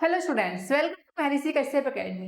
Hello students, welcome to मैरिसी Kashyap academy.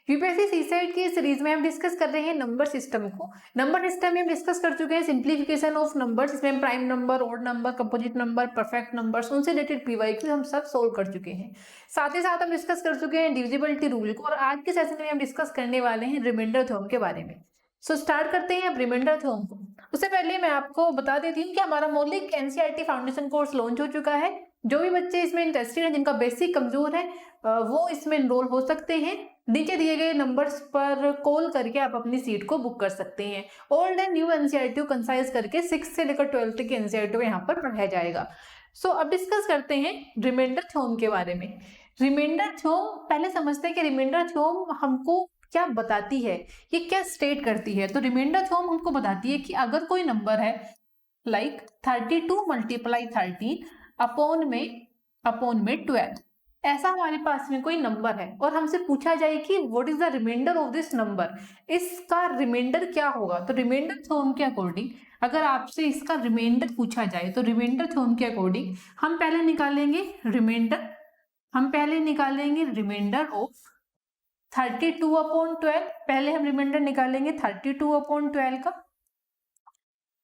UPSC CSAT की series में हम डिस्कस कर रहे हैं नंबर सिस्टम को। नंबर सिस्टम में हम डिस्कस कर चुके हैं सिंप्लीफिकेशन ऑफ नंबर्स, इसमें prime number, odd number, composite number, perfect numbers, उनसे रिलेटेड पीवाईक्यू हम सब सोल्व कर चुके हैं। साथ ही साथ हम डिस्कस कर चुके हैं डिविजिबिलिटी रूल को, और आज के सेशन में हम डिस्कस करने वाले हैं रिमाइंडर थ्योरम के बारे में। स्टार्ट करते हैं अब रिमाइंडर थ्योरम को। उससे पहले मैं आपको बता देती हूँ कि हमारा मौलिक एनसीईआरटी फाउंडेशन कोर्स लॉन्च हो चुका है। जो भी बच्चे इसमें इंटरेस्टेड हैं, जिनका बेसिक कमजोर है, वो इसमें एनरोल हो सकते हैं। नीचे दिए गए नंबर्स पर कॉल करके आप अपनी सीट को बुक कर सकते हैं। Old and new NCERT concise करके 6 से लेकर 12 तक के एनसीईआरटी को यहाँ पर पढ़ाया जाएगा। अब डिस्कस करते हैं रिमाइंडर थ्योरम के बारे में। रिमाइंडर थ्योरम पहले समझते हैं कि रिमाइंडर थ्योरम हमको क्या बताती है, ये क्या स्टेट करती है। तो रिमाइंडर थ्योरम हमको बताती है कि अगर कोई नंबर है लाइक 32 मल्टीप्लाई 13 अपॉन में 12, ऐसा हमारे पास में कोई नंबर है और हमसे पूछा जाए कि what is the reminder of this number, इसका रिमाइंडर क्या होगा। तो रिमाइंडर थ्योरम के अकॉर्डिंग अगर आपसे इसका रिमाइंडर पूछा जाए तो रिमाइंडर थ्योरम के अकॉर्डिंग हम पहले निकालेंगे रिमाइंडर ऑफ 32 अपॉन 12। पहले हम रिमाइंडर निकालेंगे 32 अपॉन 12 का,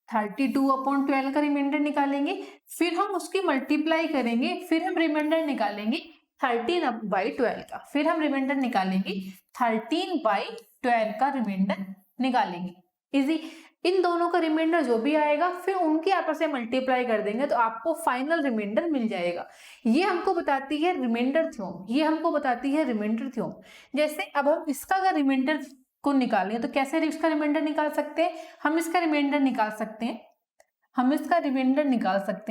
32 अपॉन 12 का रिमाइंडर निकालेंगे। फिर हम उसकी मल्टीप्लाई करेंगे, फिर हम रिमाइंडर निकालेंगे 13/12 का, फिर हम रिमाइंडर निकालेंगे 13/12 का रिमाइंडर निकालेंगे। इजी। इन दोनों का रिमाइंडर जो भी आएगा फिर उनकी आपस में मल्टीप्लाई कर देंगे तो आपको फाइनल रिमाइंडर मिल जाएगा। ये हमको बताती है रिमाइंडर थ्योरम। जैसे अब हम इसका अगर रिमाइंडर को निकालें तो कैसे इसका रिमाइंडर निकाल सकते हैं। हम इसका रिमाइंडर निकाल सकते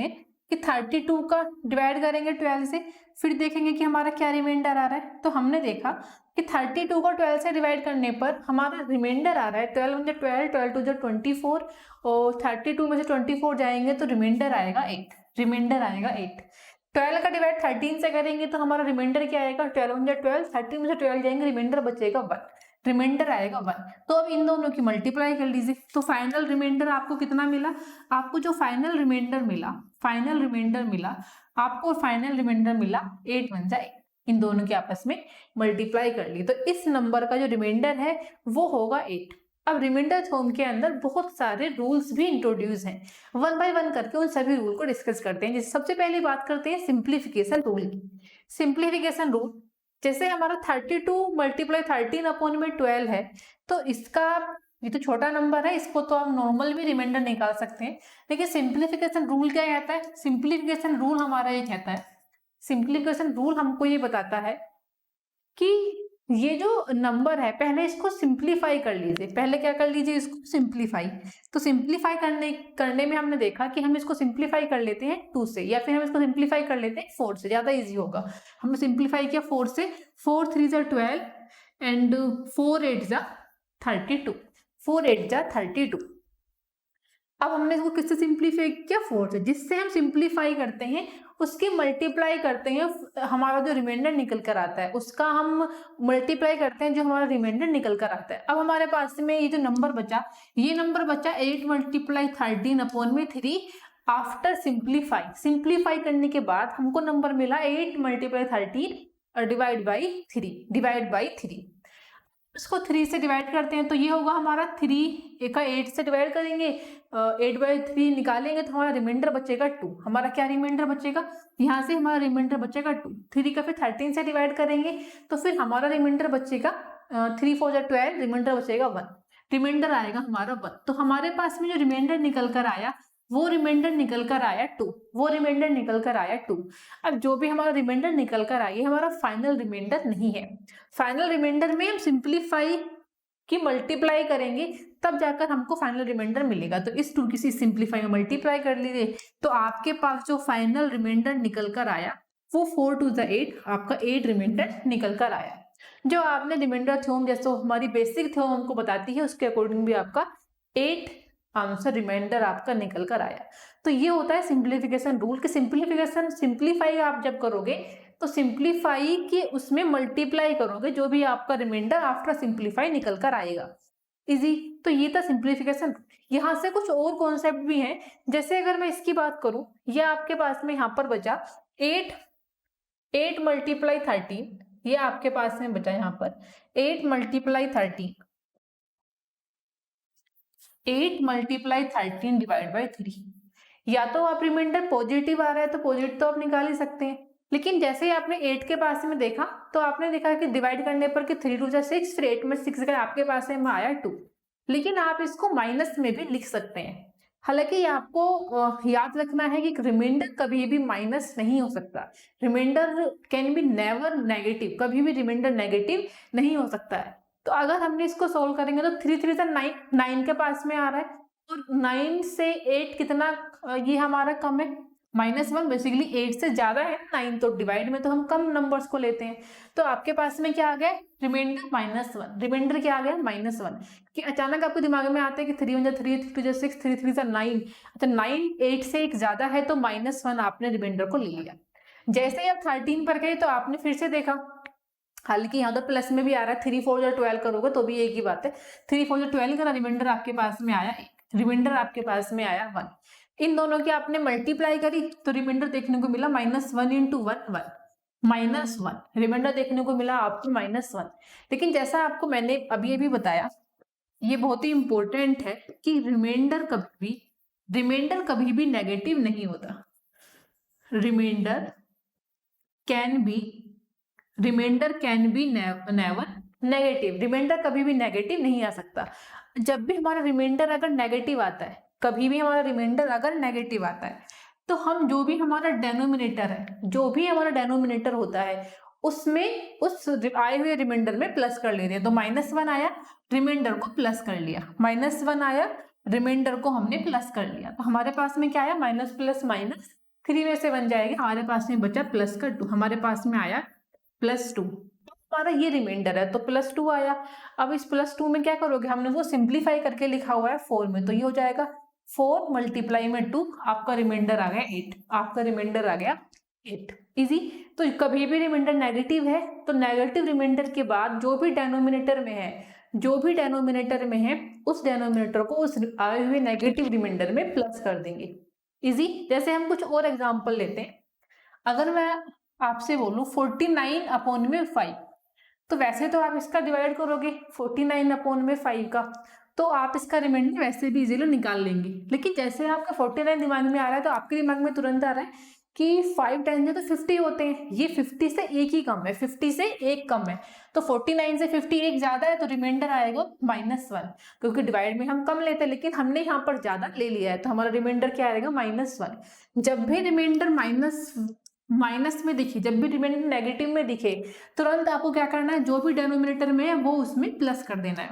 हैं कि 32 का डिवाइड करेंगे 12 से, फिर देखेंगे कि हमारा क्या रिमाइंडर आ रहा है। तो हमने देखा कि 32 को 12 से डिवाइड करने पर हमारा रिमाइंडर आ रहा है 12 × 12, 12 × 24, और 32 में से 24 जाएंगे तो रिमाइंडर आएगा 8। 12 का डिवाइड 13 से करेंगे तो हमारा रिमाइंडर क्या आएगा, 12 × 12, 13 में से 12 जाएंगे, रिमाइंडर बचेगा 1, रिमाइंडर आएगा 1। तो अब इन दोनों की मल्टीप्लाई कर लीजिए तो फाइनल रिमाइंडर आपको कितना मिला। आपको जो फाइनल रिमाइंडर मिला आपको फाइनल रिमाइंडर मिला 8 बन जाए। इन दोनों की आपस में मल्टीप्लाई कर ली तो इस नंबर का जो रिमाइंडर है वो होगा 8। अब रिमाइंडर थ्योरम के अंदर बहुत सारे रूल्स भी इंट्रोड्यूस हैं, वन बाय वन करके उन सभी रूल को डिस्कस करते हैं। जैसे सबसे पहले बात करते हैं सिंप्लीफिकेशन रूल की। सिंप्लीफिकेशन रूल, जैसे हमारा 32 मल्टीप्लाई 13 अपॉन में 12 है, तो इसका ये तो छोटा नंबर है, इसको तो आप नॉर्मल भी रिमाइंडर निकाल सकते हैं। लेकिन सिंप्लीफिकेशन रूल क्या कहता है, सिंप्लीफिकेशन रूल हमारा ये कहता है, सिंप्लीफिकेशन रूल हमको ये बताता है कि ये जो नंबर है पहले इसको सिंप्लीफाई कर लीजिए। पहले क्या कर लीजिए, इसको सिंप्लीफाई। तो सिंप्लीफाई करने में हमने देखा कि हम इसको सिंप्लीफाई कर लेते हैं 2 से, या फिर हम इसको सिंप्लीफाई कर लेते हैं 4 से, ज्यादा इजी होगा। हमने सिंप्लीफाई किया 4 से, 4 3 ज़ा 12 एंड 4 8 ज़ा 32, 4 8 ज़ा 32। अब हमने इसको किससे सिंप्लीफाई किया, 4 से। जिससे हम सिंप्लीफाई करते हैं उसकी मल्टीप्लाई करते हैं, हमारा जो रिमाइंडर निकल कर आता है उसका हम मल्टीप्लाई करते हैं जो हमारा रिमाइंडर निकल कर आता है। अब हमारे पास में ये जो नंबर बचा, ये नंबर बचा 8 मल्टीप्लाई 13 अपॉन में 3। आफ्टर सिंप्लीफाई करने के बाद हमको नंबर मिला 8 मल्टीप्लाई 13 डिवाइड बाई 3। इसको 3 से डिवाइड करते हैं तो ये होगा हमारा 3 का 8 से डिवाइड करेंगे, 8/3 निकालेंगे तो हमारा रिमाइंडर बचेगा 2। हमारा क्या रिमाइंडर बचेगा, यहाँ से हमारा रिमाइंडर बचेगा 2। 3 का फिर 13 से डिवाइड करेंगे तो फिर हमारा रिमाइंडर बचेगा 3 4 ज़ा 12, रिमाइंडर बचेगा 1, रिमाइंडर आएगा हमारा 1। तो हमारे पास में जो रिमाइंडर निकल कर आया वो रिमाइंडर निकल कर आया 2। अब जो भी हमारा रिमाइंडर निकल कर आई है हमारा फाइनल रिमाइंडर नहीं है। फाइनल रिमाइंडर में हम सिंप्लीफाई की मल्टीप्लाई करेंगे तब जाकर हमको फाइनल रिमाइंडर मिलेगा। तो इस 2 की सिंप्लीफाई में मल्टीप्लाई कर लीजिए तो आपके पास जो फाइनल रिमाइंडर निकल कर आया वो 4 2 ज़ा 8, आपका 8 रिमाइंडर निकल कर आया। जो आपने रिमाइंडर थ्योरम जैसे हमारी बेसिक थ्योरम हमको बताती है उसके अकॉर्डिंग भी आपका 8 आंसर रिमाइंडर आपका निकल कर आया। तो ये होता है सिंप्लीफिकेशन रूल के। सिंप्लीफाई आप जब करोगे तो सिंप्लीफाई के उसमें मल्टीप्लाई करोगे जो भी आपका रिमाइंडर आफ्टर सिंप्लीफाई निकल कर आएगा। इजी। तो ये था सिंप्लीफिकेशन। यहाँ से कुछ और कॉन्सेप्ट भी हैं, जैसे अगर मैं इसकी बात करूं, ये आपके पास में यहाँ पर बचा 8 8 मल्टीप्लाई 13, ये आपके पास में बचा यहाँ पर 8 मल्टीप्लाई 13, 8 मल्टीप्लाई 13 डिवाइड बाई 3। या तो आप रिमाइंडर पॉजिटिव आ रहा है तो पॉजिटिव तो आप निकाल ही सकते हैं, लेकिन जैसे ही आपने 8 के पास में देखा तो आपने देखा कि डिवाइड करने पर कि 3 2 6, फिर 8 में 6 गया, आपके पास में आया 2। लेकिन आप इसको माइनस में भी लिख सकते हैं। हालांकि आपको याद रखना है कि रिमाइंडर कभी भी माइनस नहीं हो सकता। Remainder can be never negative, कभी भी रिमाइंडर नेगेटिव नहीं हो सकता है। तो अगर हमने इसको सोल्व करेंगे तो 3 3 9, 9 के पास में आ रहा है, और 9 से 8 कितना, ये हमारा कम है -1, बेसिकली 8 से ज्यादा है 9, तो डिवाइड में तो हम कम नंबर्स को लेते हैं। तो आपके पास में क्या आ गया, रिमाइंडर -1। रिमाइंडर क्या आ गया, -1। कि अचानक आपके दिमाग में आता है कि 3 1 3, 3 2 6, 3 3 9, अच्छा 9 8 से एक ज्यादा है तो -1 आपने रिमाइंडर को ले लिया। जैसे ही आप 13 पर गए तो आपने फिर से देखा, हालांकि यहाँ तो प्लस में भी आ रहा है, 3 4 12 करोगे तो भी एक ही बात है, 3 4 12 का रिमाइंडर आपके पास में आया 1, रिमाइंडर आपके पास में आया 1। इन दोनों की आपने मल्टीप्लाई करी तो रिमाइंडर देखने को मिला -1 × 1 1, -1 रिमाइंडर देखने को मिला आपको -1। लेकिन जैसा आपको मैंने अभी बताया, ये बहुत ही इंपॉर्टेंट है कि रिमाइंडर कभी भी नेगेटिव नहीं होता। Remainder can be never negative, remainder कभी भी नेगेटिव नहीं आ सकता। जब भी हमारा रिमाइंडर अगर नेगेटिव आता है, कभी भी हमारा रिमाइंडर अगर नेगेटिव आता है, तो हम जो भी हमारा डेनोमिनेटर होता है उसमें उस आए हुए रिमाइंडर में प्लस कर लेते हैं। तो -1 आया, रिमाइंडर को प्लस कर लिया, -1 आया, रिमाइंडर को हमने प्लस कर लिया, तो हमारे पास में क्या आया, माइनस प्लस माइनस 3 में से बन जाएगा, हमारे पास में बचा +2, हमारे पास में आया +2। हमारा ये रिमाइंडर है तो +2 आया। अब इस +2 में क्या करोगे, हमने उसको सिंप्लीफाई करके लिखा हुआ है 4 में, तो ये हो जाएगा 4 मल्टीप्लाई में 2, आपका रिमाइंडर आ गया 8, आपका रिमाइंडर आ गया 8। इजी। तो कभी भी रिमाइंडर नेगेटिव है तो नेगेटिव रिमाइंडर के बाद जो भी डेनोमिनेटर में है उस डेनोमिनेटर को उस आए हुए नेगेटिव रिमाइंडर में प्लस कर देंगे। इजी। जैसे हम कुछ और एग्जांपल लेते हैं, अगर मैं आपसे बोलूं 49/5, तो वैसे तो आप इसका डिवाइड करोगे 49/5 का, तो आप इसका रिमाइंडर वैसे भी इजीली निकाल लेंगे। लेकिन जैसे आपका 49 दिमाग में आ रहा है तो आपके दिमाग में तुरंत आ रहा है कि 5 10 तो 50 होते हैं, ये 50 से एक ही कम है, 50 से एक कम है, तो 49 से 50 एक ज्यादा है, तो रिमाइंडर आएगा -1, क्योंकि डिवाइड में हम कम लेते हैं लेकिन हमने यहाँ पर ज्यादा ले लिया है, तो हमारा रिमाइंडर क्या आएगा, -1। जब भी रिमाइंडर माइनस में दिखे, जब भी रिमाइंडर नेगेटिव में दिखे, तुरंत आपको क्या करना है, जो भी डेनोमिनेटर में है वो उसमें प्लस कर देना है,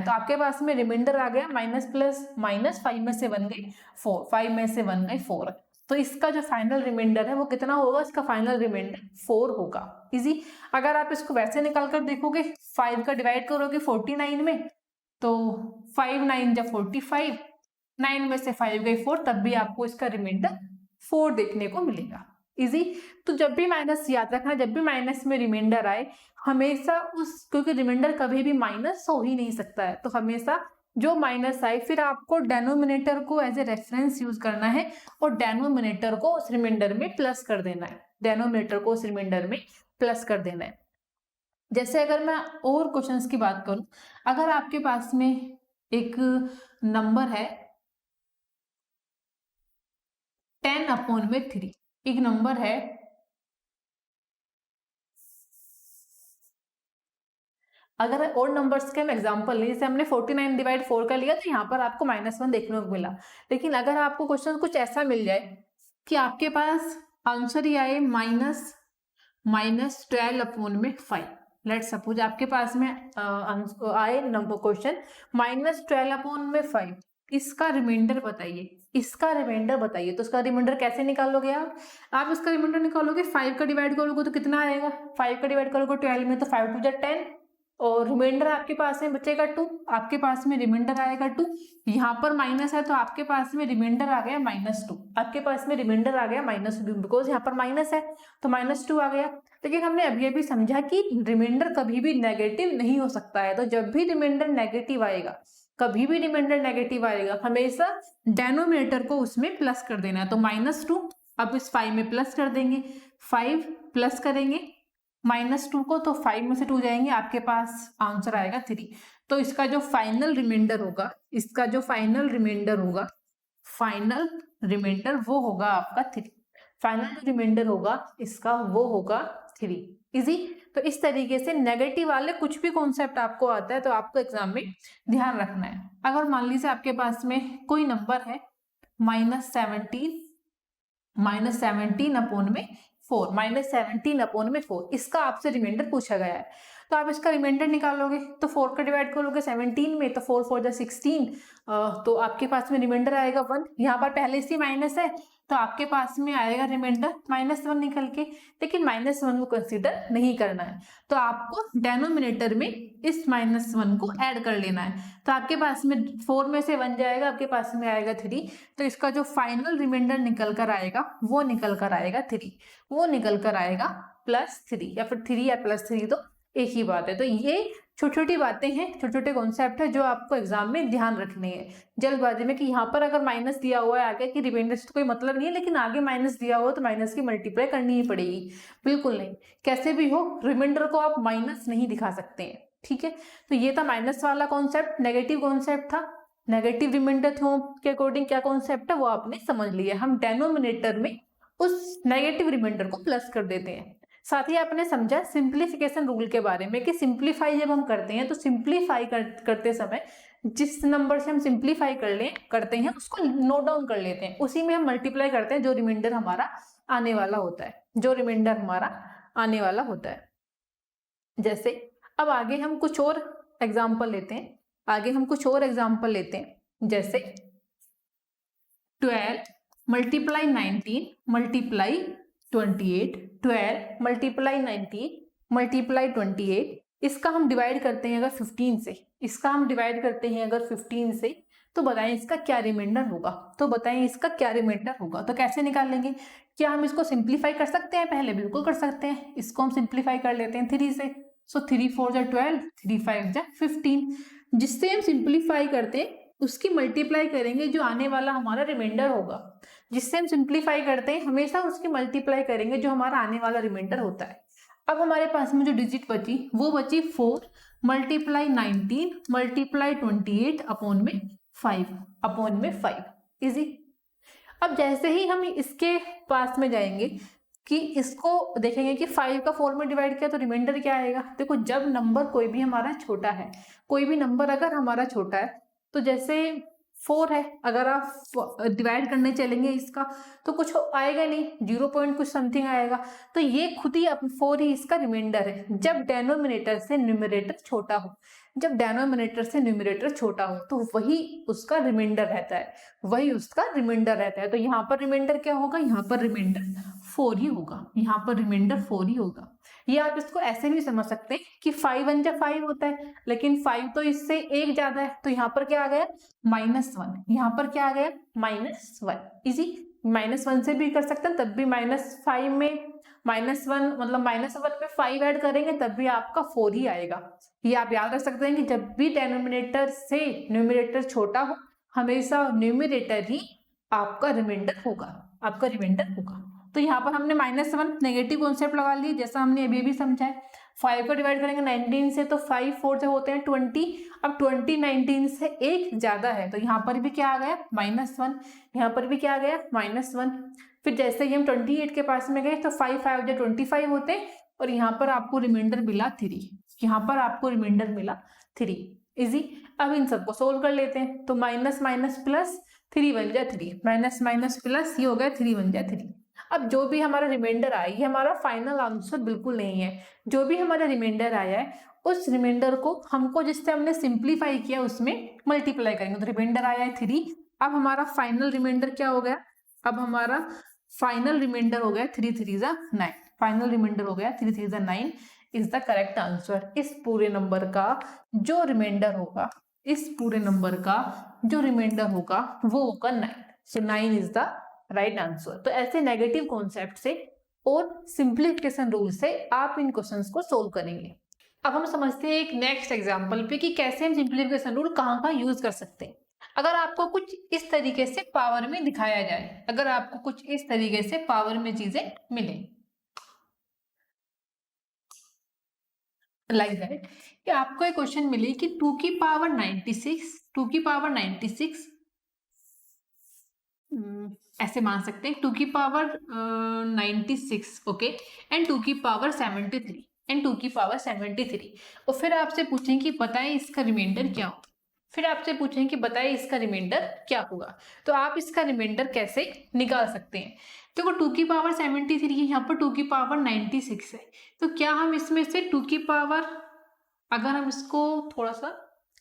तो आपके पास में रिमाइंडर आ गया माइनस प्लस माइनस, 5 में से बन गई 4, 5 में से बन गई 4। तो इसका जो फाइनल रिमाइंडर है वो कितना होगा, इसका फाइनल रिमाइंडर 4 होगा। इजी। अगर आप इसको वैसे निकाल कर देखोगे, 5 का डिवाइड करोगे 49 में, तो 5 9 जा 45, 9 में से 5 गई 4, तब भी आपको इसका रिमाइंडर 4 देखने को मिलेगा। इजी। तो जब भी माइनस, याद रखना, जब भी माइनस में रिमाइंडर आए, हमेशा क्योंकि रिमाइंडर कभी भी माइनस हो ही नहीं सकता है, तो हमेशा जो माइनस आए फिर आपको डेनोमिनेटर को एज ए रेफरेंस यूज करना है और डेनोमिनेटर को उस रिमाइंडर में प्लस कर देना है, जैसे अगर मैं और क्वेश्चंस की बात करूं, अगर आपके पास में एक नंबर है 10/3, एक नंबर है अगर और नंबर्स के हम एग्जांपल लें, जैसे हमने 49 डिवाइड 4 का लिया तो यहाँ पर आपको -1 देखने को मिला। लेकिन अगर आपको क्वेश्चन कुछ ऐसा मिल जाए कि आपके पास आंसर ही आए -12/5, लेट सपोज आपके पास में आए नंबर क्वेश्चन -12/5, इसका रिमाइंडर बताइए। तो इसका रिमाइंडर कैसे निकालोगे आप इसका रिमाइंडर निकालोगे, 5 का डिवाइड करोगे तो कितना आएगा, 5 का डिवाइड करोगे 12 में, तो 5 2 10, और रिमाइंडर आपके पास में बचेगा 2, आपके पास में रिमाइंडर आएगा 2, यहाँ पर माइनस है तो आपके पास में रिमाइंडर आ गया -2, आपके पास में रिमाइंडर आ गया -2, बिकॉज यहाँ पर माइनस है तो -2 आ गया। लेकिन हमने अभी समझा कि रिमाइंडर कभी भी नेगेटिव नहीं हो सकता है, तो जब भी रिमाइंडर नेगेटिव आएगा, हमेशा डेनोमिनेटर को उसमें प्लस कर देना है, तो -2 अब इस 5 में प्लस कर देंगे, 5 प्लस करेंगे -2 को, तो 5 में से 2 जाएंगे, आपके पास आंसर आएगा 3। तो इसका जो फाइनल रिमाइंडर होगा, इसका जो फाइनल रिमाइंडर होगा, फाइनल रिमाइंडर वो होगा आपका 3। फाइनल रिमाइंडर होगा इसका वो होगा 3। इजी। तो इस तरीके से नेगेटिव वाले कुछ भी कॉन्सेप्ट आपको आता है तो आपको एग्जाम में ध्यान रखना है। अगर मान लीजिए आपके पास में कोई नंबर है -17 अपॉन में 4, -17/4, इसका आपसे रिमाइंडर पूछा गया है, तो आप इसका रिमाइंडर निकालोगे तो 4 का डिवाइड करोगे 17 में, तो 4 4 16, तो आपके पास में रिमाइंडर आएगा 1। यहाँ पर पहले से माइनस है तो आपके पास में आएगा रिमाइंडर -1 निकल के, लेकिन -1 को कंसीडर नहीं करना है, तो आपको डेनोमिनेटर में इस -1 को ऐड कर लेना है। तो आपके पास में 4 में से 1 जाएगा, आपके पास में आएगा 3, तो इसका जो फाइनल रिमाइंडर निकल कर आएगा वो निकल कर आएगा 3, वो निकल कर आएगा +3, या फिर 3 या +3 तो एक ही बात है। तो ये छोटी छोटी बातें हैं, छोटे छोटे कॉन्सेप्ट है जो आपको एग्जाम में ध्यान रखने हैं जल्दबाजी में, कि यहाँ पर अगर माइनस दिया हुआ है आगे कि रिमाइंडर से तो कोई मतलब नहीं है, लेकिन आगे माइनस दिया हुआ तो माइनस की मल्टीप्लाई करनी ही पड़ेगी। बिल्कुल नहीं, कैसे भी हो रिमाइंडर को आप माइनस नहीं दिखा सकते हैं, ठीक है। तो ये था माइनस वाला कॉन्सेप्ट, नेगेटिव कॉन्सेप्ट था। नेगेटिव रिमाइंडर थ्योरम के अकॉर्डिंग क्या कॉन्सेप्ट है वो आपने समझ लिया। हम डेनोमिनेटर में उस नेगेटिव रिमाइंडर को प्लस कर देते हैं। साथ ही आपने समझा सिंप्लीफिकेशन रूल के बारे में कि सिंप्लीफाई जब हम करते हैं तो सिंप्लीफाई करते समय जिस नंबर से हम सिंप्लीफाई करते हैं उसको नोट डाउन कर लेते हैं, उसी में हम मल्टीप्लाई करते हैं जो रिमाइंडर हमारा आने वाला होता है, जो रिमाइंडर हमारा आने वाला होता है। जैसे अब आगे हम कुछ और एग्जाम्पल लेते हैं, जैसे 12 मल्टीप्लाई 19 मल्टीप्लाई 28, 12 मल्टीप्लाई 19 मल्टीप्लाई 28, इसका हम डिवाइड करते हैं अगर 15 से, तो बताएं इसका क्या रिमाइंडर होगा। तो कैसे निकालेंगे? क्या हम इसको सिंप्लीफाई कर सकते हैं? पहले बिल्कुल कर सकते हैं, इसको हम सिंप्लीफाई कर लेते हैं 3 से। सो 3 4 जा 12, 3 5 जा 15, जिससे हम सिंप्लीफाई करते हैं उसकी मल्टीप्लाई करेंगे जो आने वाला हमारा रिमाइंडर होगा। जिससे हम सिंप्लीफाई करते हैं हमेशा उसकी मल्टीप्लाई करेंगे जो हमारा आने वाला रिमाइंडर होता है। अब हमारे पास में जो डिजिट बची वो बची 4 मल्टीप्लाई 19 मल्टीप्लाई 28 अपॉन में 5। इजी। अब जैसे ही हम इसके पास में जाएंगे कि इसको देखेंगे कि 5 का 4 में डिवाइड किया तो रिमाइंडर क्या आएगा। देखो जब नंबर कोई भी हमारा छोटा है, कोई भी नंबर अगर हमारा छोटा है, तो जैसे 4 है, अगर आप डिवाइड करने चलेंगे इसका तो कुछ आएगा नहीं, 0 पॉइंट कुछ समथिंग आएगा। तो ये खुद ही 4 ही इसका रिमाइंडर है जब डेनोमिनेटर से न्यूमरेटर छोटा हो। तो वही उसका रिमाइंडर रहता है, तो यहाँ पर रिमाइंडर क्या होगा? यहाँ पर रिमाइंडर 4 ही होगा। ये आप इसको ऐसे भी समझ सकते हैं कि 5 1 जा 5 होता है, लेकिन 5 तो इससे 1 ज्यादा है, तो यहाँ पर क्या आ गया? -1। यहाँ पर क्या आ गया? -1। इजी। -1 से भी कर सकते हैं, तब भी -5 में -1 मतलब -1 में 5 ऐड करेंगे तब भी आपका 4 ही आएगा। ये आप याद रख सकते हैं कि जब भी डेनोमिनेटर से न्यूमरेटर छोटा हो हमेशा न्यूमरेटर ही आपका रिमाइंडर होगा। तो यहाँ पर हमने -1 नेगेटिव कॉन्सेप्ट लगा लिए, जैसा हमने अभी समझा है। 5 को डिवाइड करेंगे 19 से तो 5 4 से होते हैं 20। अब 20 19 से 1 ज्यादा है, तो यहाँ पर भी क्या आ गया? -1। यहाँ पर भी क्या आ गया? -1। फिर जैसे ही हम 28 के पास में गए तो 5 5 जो 25 होते हैं, और यहाँ पर आपको रिमाइंडर मिला 3। इजी। अब इन सबको सोल्व कर लेते हैं, तो माइनस माइनस प्लस 3 1 जा 3, माइनस माइनस प्लस ये हो गया 3 1 जा 3। अब जो भी हमारा रिमाइंडर आया ये हमारा फाइनल आंसर बिल्कुल नहीं है। जो भी हमारा रिमाइंडर आया है उस रिमाइंडर को हमको जिससे हमने सिंप्लीफाई किया उसमें मल्टीप्लाई करेंगे, तो रिमाइंडर आया है 3। अब हमारा फाइनल रिमाइंडर क्या हो गया? अब हमारा फाइनल रिमाइंडर हो गया 3 3 जा 9। फाइनल रिमाइंडर हो गया 3 3 जा 9 इज द करेक्ट आंसर। इस पूरे नंबर का जो रिमाइंडर होगा वो होगा 9। सो 9 इज द राइट आंसर। तो ऐसे नेगेटिव कॉन्सेप्ट से और सिंप्लीफिकेशन रूल से आप इन क्वेश्चंस को सोल्व करेंगे। अब हम समझते हैं एक नेक्स्ट एग्जांपल पे कि कैसे हम सिंप्लीफिकेशन रूल कहाँ यूज कर सकते हैं। अगर आपको कुछ इस तरीके से पावर में दिखाया जाए, अगर आपको कुछ इस तरीके से पावर में चीजें मिले, लाइक दैट कि आपको एक क्वेश्चन मिले कि 2 की पावर 96 ऐसे मान सकते हैं 2 की पावर 96 ओके एंड 2 की पावर 73 एंड 2 की पावर 73 और फिर आपसे पूछें कि बताएं इसका रिमाइंडर क्या होगा। फिर आपसे पूछें कि बताएं इसका रिमाइंडर क्या होगा। तो आप इसका रिमाइंडर कैसे निकाल सकते हैं। देखो 2 की पावर 73 है, यहाँ पर 2 की पावर 96 है, तो क्या हम इसमें से 2 की पावर, अगर हम इसको थोड़ा सा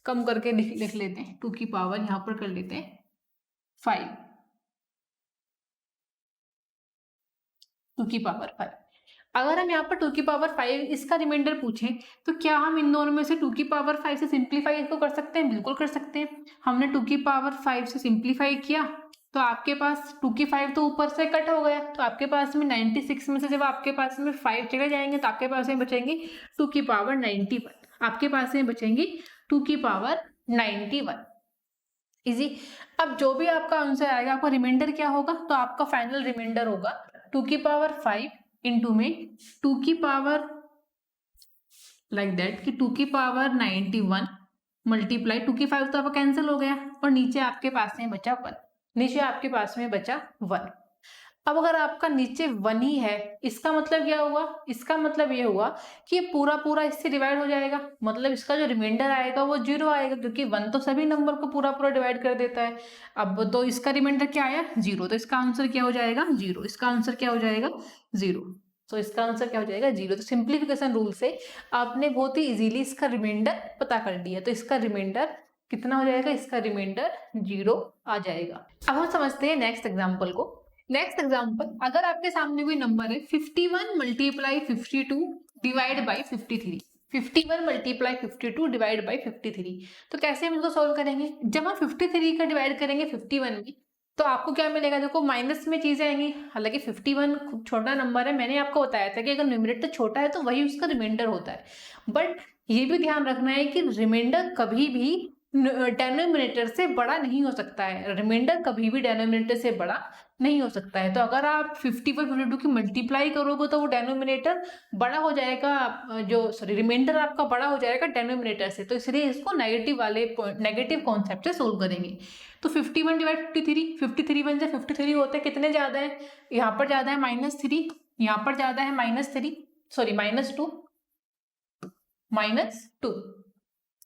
कम करके लिख लेते हैं, 2 की पावर यहाँ पर कर लेते हैं 5, 2 की पावर 5। अगर हम यहाँ पर 2 की पावर 5 इसका रिमाइंडर पूछें तो क्या हम इन दोनों में से 2 की पावर 5 से सिंप्लीफाई इसको कर सकते हैं? बिल्कुल कर सकते हैं। हमने 2 की पावर 5 से सिंप्लीफाई किया तो आपके पास 2 की 5 तो ऊपर से कट हो गया, तो आपके पास में 96 में से जब आपके पास में 5 चले जाएंगे तो आपके पास में बचेंगे 2 की पावर 91। आपके पास में बचेंगी 2 की पावर 91। इजी। अब जो भी आपका आंसर आएगा, आपका रिमाइंडर क्या होगा, तो आपका फाइनल रिमाइंडर होगा 2 की पावर 5 इंटू में 2 की पावर लाइक दैट कि 2 की पावर 91 मल्टीप्लाई 2 की 5 तो आपका कैंसिल हो गया और नीचे आपके पास में बचा 1, नीचे आपके पास में बचा 1। अब अगर आपका नीचे 1 ही है, इसका मतलब क्या हुआ, इसका मतलब ये हुआ कि ये पूरा पूरा इससे डिवाइड हो जाएगा, मतलब इसका जो रिमाइंडर आएगा वो 0 आएगा, क्योंकि 1 तो सभी नंबर को पूरा पूरा डिवाइड कर देता है। अब तो इसका रिमाइंडर क्या आया 0, तो इसका आंसर क्या हो जाएगा 0, इसका आंसर क्या हो जाएगा 0, तो इसका आंसर क्या हो जाएगा 0। तो सिंप्लीफिकेशन रूल से आपने बहुत ही इजीली इसका रिमाइंडर पता कर लिया, तो इसका रिमाइंडर कितना हो जाएगा, इसका रिमाइंडर 0 आ जाएगा। अब हम समझते हैं नेक्स्ट एग्जाम्पल को। नेक्स्ट एग्जाम्पल, अगर आपके सामने कोई नंबर है 51 multiply 52 divide by 53, 51 multiply 52 divide by 53, तो कैसे हम इसको सॉल्व करेंगे। जब हम 53 का डिवाइड करेंगे 51 में तो आपको क्या मिलेगा, देखो माइनस में चीजें आएंगी, हालांकि 51 खूब छोटा नंबर है, मैंने आपको बताया था कि अगर न्यूमरेटर छोटा है तो वही उसका रिमाइंडर होता है, बट ये भी ध्यान रखना है कि रिमाइंडर कभी भी डेनोमिनेटर से बड़ा नहीं हो सकता है, रिमाइंडर कभी भी डेनोमिनेटर से बड़ा नहीं हो सकता है। तो अगर आप 51 52 की मल्टीप्लाई करोगे तो वो डेनोमिनेटर बड़ा हो जाएगा, जो सॉरी रिमाइंडर आपका बड़ा हो जाएगा डेनोमिनेटर से, तो इसलिए इसको नेगेटिव वाले नेगेटिव कॉन्सेप्ट से सोल्व करेंगे। तो 51 डिवाइड 53 बन जाए, 53 होते हैं कितने ज्यादा है, यहाँ पर ज्यादा है -3, यहाँ पर ज्यादा है -3 सॉरी -2,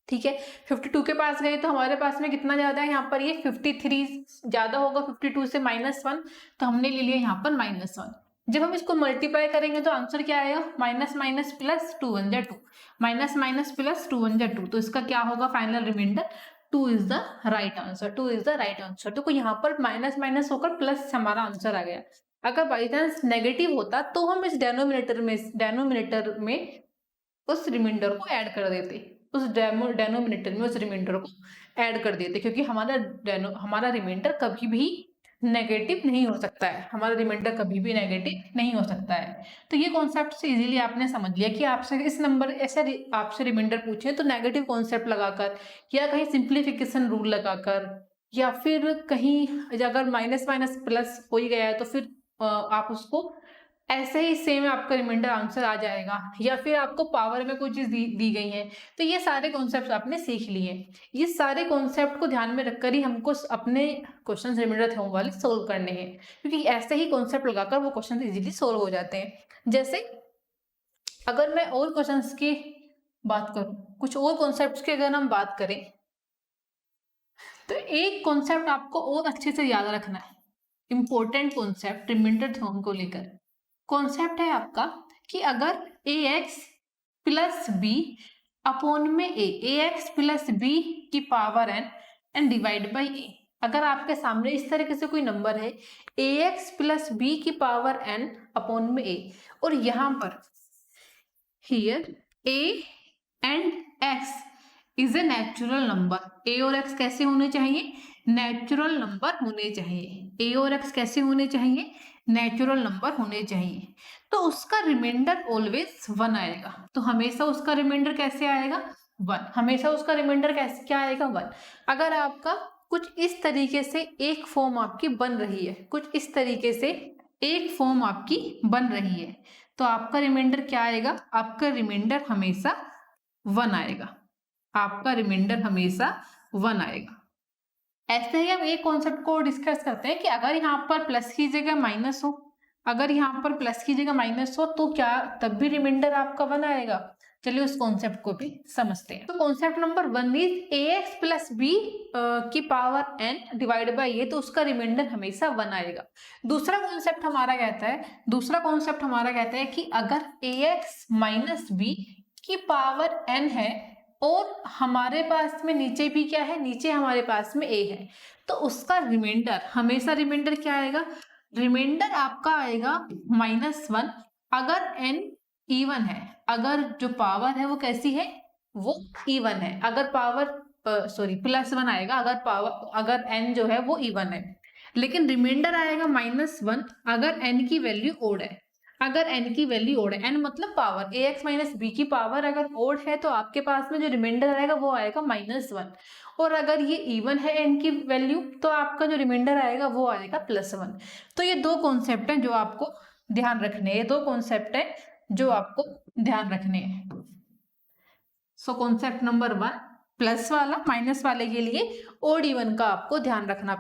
ठीक है। 52 के पास गए तो हमारे पास में कितना ज्यादा है, यहाँ पर ये 53 ज्यादा होगा 52 से -1, तो हमने ले लिया यहाँ पर -1। जब हम इसको मल्टीप्लाई करेंगे तो आंसर क्या आएगा, माइनस माइनस प्लस 2 1 जा 2, माइनस माइनस प्लस 2 1 जा 2, तो इसका क्या होगा final remainder 2 is the right answer, 2 is the right answer. तो यहाँ पर माइनस माइनस होकर प्लस हमारा आंसर आ गया। अगर बाई चांस नेगेटिव होता तो हम इस डेनोमिनेटर में उस रिमाइंडर को ऐड कर देते, उस डेनोमिनेटर में उस रिमाइंडर को ऐड कर देते, क्योंकि हमारा रिमाइंडर कभी भी नेगेटिव नहीं हो सकता है, हमारा रिमाइंडर कभी भी नेगेटिव नहीं हो सकता है। तो ये कॉन्सेप्ट से इजीली आपने समझ लिया कि आपसे इस नंबर ऐसे आपसे रिमाइंडर पूछे तो नेगेटिव कॉन्सेप्ट लगाकर या कहीं सिंप्लीफिकेशन रूल लगाकर, या फिर कहीं अगर माइनस माइनस प्लस हो ही गया है तो फिर आप उसको ऐसे ही सेम आपका रिमाइंडर आंसर आ जाएगा, या फिर आपको पावर में कोई चीज दी गई है। तो ये सारे कॉन्सेप्ट आपने सीख लिए, ये सारे कॉन्सेप्ट को ध्यान में रखकर ही हमको अपने क्वेश्चन रिमाइंडर थ्योरम वाले सोल्व करने हैं, क्योंकि ऐसे ही कॉन्सेप्ट लगाकर वो क्वेश्चन इजीली सोल्व हो जाते हैं। जैसे अगर मैं और क्वेश्चंस की बात करूं, कुछ और कॉन्सेप्ट्स की अगर हम बात करें, तो एक कॉन्सेप्ट आपको और अच्छे से याद रखना है, इंपॉर्टेंट कॉन्सेप्ट रिमाइंडर थ्योरम को लेकर। कॉन्सेप्ट है आपका कि अगर ax प्लस बी अपॉन में ax प्लस बी की power n and divide by a, अगर आपके सामने इस तरीके से कोई नंबर है ax प्लस बी की पावर n अपॉन में a, और यहाँ पर here a and x is a natural number, a और x कैसे होने चाहिए, नेचुरल नंबर होने चाहिए, a और x कैसे होने चाहिए, नेचुरल नंबर होने चाहिए, तो उसका रिमाइंडर ऑलवेज 1 आएगा। तो हमेशा उसका रिमाइंडर कैसे आएगा 1, हमेशा उसका रिमाइंडर कैसे क्या आएगा 1। अगर आपका कुछ इस तरीके से एक फॉर्म आपकी बन रही है, कुछ इस तरीके से एक फॉर्म आपकी बन रही है, तो आपका रिमाइंडर क्या आएगा, आपका रिमाइंडर हमेशा 1 आएगा, आपका रिमाइंडर हमेशा 1 आएगा। ऐसे ही हम एक कॉन्सेप्ट को डिस्कस करते हैं कि अगर यहाँ पर प्लस की जगह माइनस हो, अगर यहाँ पर प्लस की जगह माइनस हो तो क्या तब भी रिमाइंडर आपका 1 आएगा? चलिए उस कॉन्सेप्ट को भी समझते हैं। तो concept number 1 is ax plus B की power n divide by A, तो उसका रिमाइंडर हमेशा 1 आएगा। दूसरा कॉन्सेप्ट हमारा कहता है कि अगर ax माइनस बी की पावर n है और हमारे पास में नीचे भी क्या है, नीचे हमारे पास में a है, तो उसका रिमाइंडर हमेशा रिमाइंडर क्या आएगा? रिमाइंडर आपका आएगा -1 अगर n इवन है, अगर जो पावर है वो कैसी है, वो इवन है। अगर पावर +1 आएगा अगर n जो है वो इवन है, लेकिन रिमाइंडर आएगा -1 अगर n की वैल्यू ओड है। अगर n की वैल्यू ओड है, n मतलब पावर, ax माइनस बी की पावर अगर ओड है तो आपके पास में जो रिमाइंडर आएगा वो आएगा -1, और अगर ये इवन है n की वैल्यू तो आपका जो रिमाइंडर आएगा वो आएगा +1। तो ये दो कॉन्सेप्ट हैं जो आपको ध्यान रखने हैं, सो कॉन्सेप्ट नंबर 1 प्लस वाला, माइनस वाले के लिए ओड इवन का आपको ध्यान रखना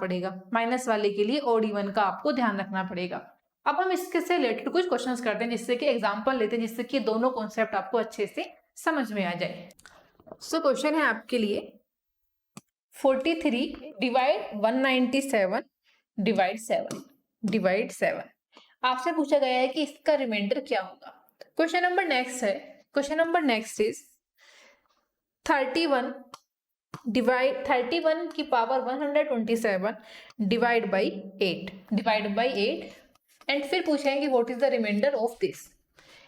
पड़ेगा, अब हम इसके से रिलेटेड कुछ क्वेश्चंस करते हैं, जिससे कि एग्जांपल लेते हैं, जिससे कि दोनों कॉन्सेप्ट आपको अच्छे से समझ में आ जाए। सो क्वेश्चन है आपके लिए 43 डिवाइड 197 डिवाइड 7। आपसे पूछा गया है कि इसका रिमाइंडर क्या होगा। क्वेश्चन नंबर नेक्स्ट इज 31 की पावर 127 डिवाइड बाई 8 एंड फिर पूछेंगे what is the reminder of this.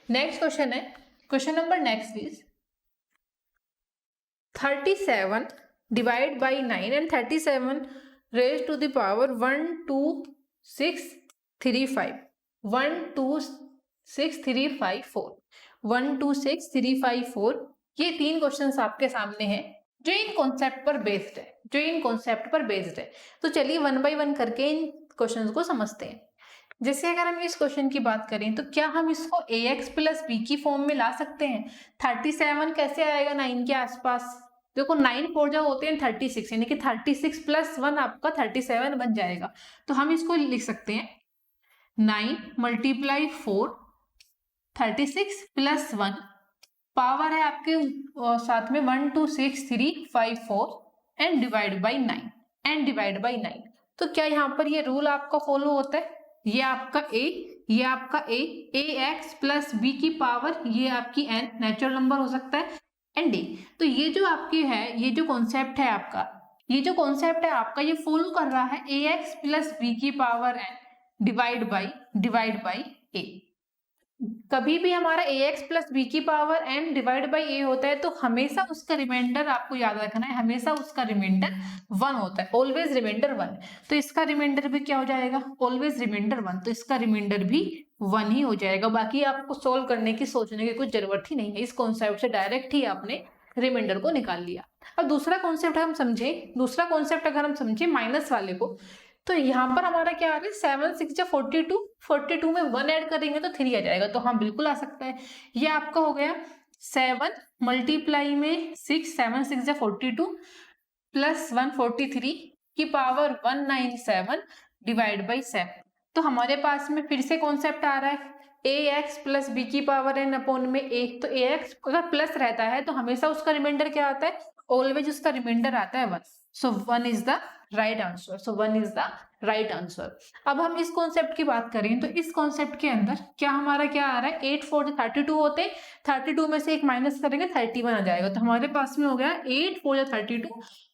Next question है, question number next is 37 divide by 9 and 37 raise to the power 126,354 ये तीन क्वेश्चंस आपके सामने हैं जो इन कॉन्सेप्ट पर बेस्ड है। तो चलिए 1 बाय 1 करके इन क्वेश्चंस को समझते हैं। जैसे अगर हम इस क्वेश्चन की बात करें तो क्या हम इसको ax प्लस बी की फॉर्म में ला सकते हैं? 37 कैसे आएगा 9 के आसपास? देखो 9 4 जो होते हैं 36, यानी कि 36 + 1 आपका 37 बन जाएगा। तो हम इसको लिख सकते हैं 9 × 4 36 + 1 पावर है आपके साथ में 126,354 एंड डिवाइड बाई 9 तो क्या यहाँ पर ये रूल आपका फॉलो होता है? ये आपका a ax प्लस बी की पावर, ये आपकी n नेचुरल नंबर हो सकता है, एंड d। तो ये जो आपकी है, ये जो कॉन्सेप्ट है आपका ये फॉलो कर रहा है ax प्लस बी की power n divide by a। कभी भी हमारा ax प्लस बी की power n divide by a होता है तो हमेशा उसका रिमाइंडर आपको याद रखना है, हमेशा उसका रिमाइंडर 1 होता है, ऑलवेज रिमाइंडर 1। तो इसका रिमाइंडर भी क्या हो जाएगा? ऑलवेज रिमाइंडर 1, तो इसका रिमाइंडर भी 1 ही हो जाएगा। बाकी आपको सोल्व करने की, सोचने की कुछ जरूरत ही नहीं है, इस कॉन्सेप्ट से डायरेक्ट ही आपने रिमाइंडर को निकाल लिया। अब दूसरा कॉन्सेप्ट अगर हम समझे माइनस वाले को, तो यहाँ पर हमारा क्या आ रहा है 7 6 जा 42 में 1 ऐड करेंगे तो 3 आ जाएगा। तो हाँ बिल्कुल आ सकता है। ये आपका हो गया 7 मल्टीप्लाई में 6 7 6 जा 42 प्लस 143 की पावर 197 डिवाइड बाई 7। तो हमारे पास में फिर से कॉन्सेप्ट आ रहा है ax प्लस बी की पावर n अपॉन में a। तो ax अगर प्लस रहता है तो हमेशा उसका रिमाइंडर क्या आता है? ऑलवेज उसका रिमाइंडर आता है 1। सो 1 इज द राइट आंसर। अब हम इस कॉन्सेप्ट की बात करें तो इस कॉन्सेप्ट के अंदर क्या हमारा क्या आ रहा है 8 4 32 होते, 32 में से एक माइनस करेंगे 31 आ जाएगा। तो हमारे पास में हो गया 8 4 32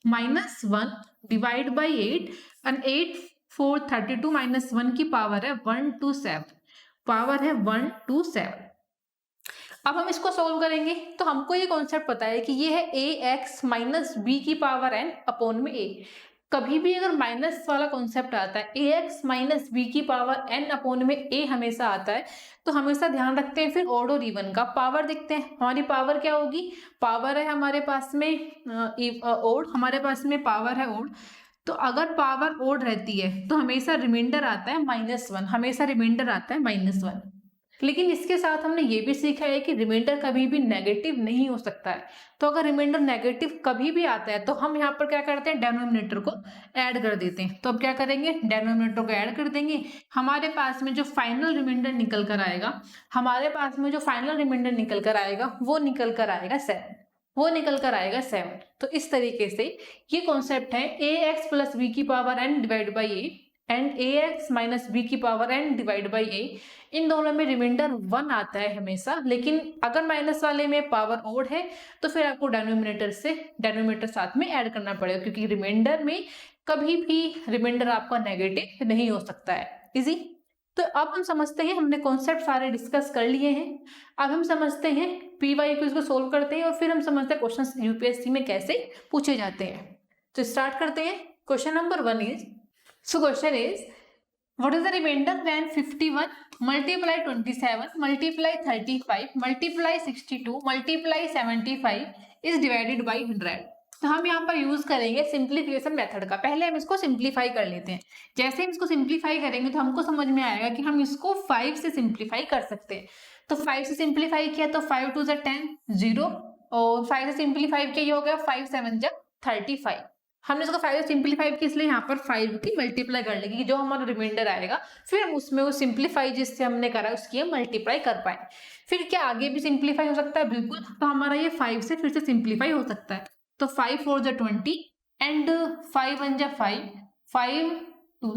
-1 डिवाइड बाई 8 एंड 8 4 32 -1 की पावर है 127। अब हम इसको सोल्व करेंगे तो हमको ये कॉन्सेप्ट पता है कि ये है ax माइनस बी की पावर n अपॉन में a। कभी भी अगर माइनस वाला कॉन्सेप्ट आता है ax माइनस बी की पावर n अपॉन में a हमेशा आता है, तो हमेशा ध्यान रखते हैं फिर ओड और इवन का। पावर देखते हैं, हमारी पावर क्या होगी? पावर है हमारे पास में ओड, हमारे पास में पावर है ओड। तो अगर पावर ओड रहती है तो हमेशा रिमाइंडर आता है -1, -1। लेकिन इसके साथ हमने ये भी सीखा है कि रिमाइंडर कभी भी नेगेटिव नहीं हो सकता है। तो अगर रिमाइंडर नेगेटिव कभी भी आता है तो हम यहाँ पर क्या करते हैं, डेनोमिनेटर को ऐड कर देते हैं। तो अब क्या करेंगे, डेनोमिनेटर को ऐड कर देंगे। हमारे पास में जो फाइनल रिमाइंडर निकल कर आएगा, वो निकल कर आएगा 7। वो निकल कर आएगा 7। तो इस तरीके से ये कॉन्सेप्ट है ax प्लस बी की power n divide by A and ax minus B की power n divide by A. इन दोनों में रिमाइंडर 1 आता है हमेशा, लेकिन अगर माइनस वाले में पावर ओड है तो फिर आपको डेनोमिनेटर साथ में ऐड करना पड़ेगा, क्योंकि रिमाइंडर में कभी भी रिमाइंडर आपका नेगेटिव नहीं हो सकता है। इजी। तो अब हम समझते हैं, हमने कॉन्सेप्ट सारे डिस्कस कर लिए हैं। अब हम समझते हैं PYQs को सोल्व करते हैं और फिर हम समझते हैं क्वेश्चन यूपीएससी में कैसे पूछे जाते हैं। तो स्टार्ट करते हैं। Question number 1 is, question is what is the remainder when 51 multiply 27 multiply 35 multiply 62 multiply 75 is divided by 100। तो हम यहाँ पर यूज करेंगे सिंप्लीफिकेशन मेथड का। पहले हम इसको सिंप्लीफाई कर लेते हैं। जैसे हम इसको सिंप्लीफाई करेंगे तो हमको समझ में आएगा कि हम इसको 5 से सिंप्लीफाई कर सकते हैं। तो 5 से सिंप्लीफाई किया तो 5 2 10 0, और 5 से सिंप्लीफाई किया ये हो गया 5 7 35। हमने इसको 5 से सिंप्लीफाई किया, इसलिए यहाँ पर 5 की मल्टीप्लाई कर लेंगे, जो हमारा रिमाइंडर आएगा फिर हम उसमें वो सिंप्लीफाई जिससे हमने करा उसकी हम मल्टीप्लाई कर पाए। फिर क्या आगे भी सिंप्लीफाई हो सकता है? बिल्कुल। तो हमारा ये 5 से फिर से सिंप्लीफाई हो सकता है। तो 5 4 20 एंड 5 1 5, 5 2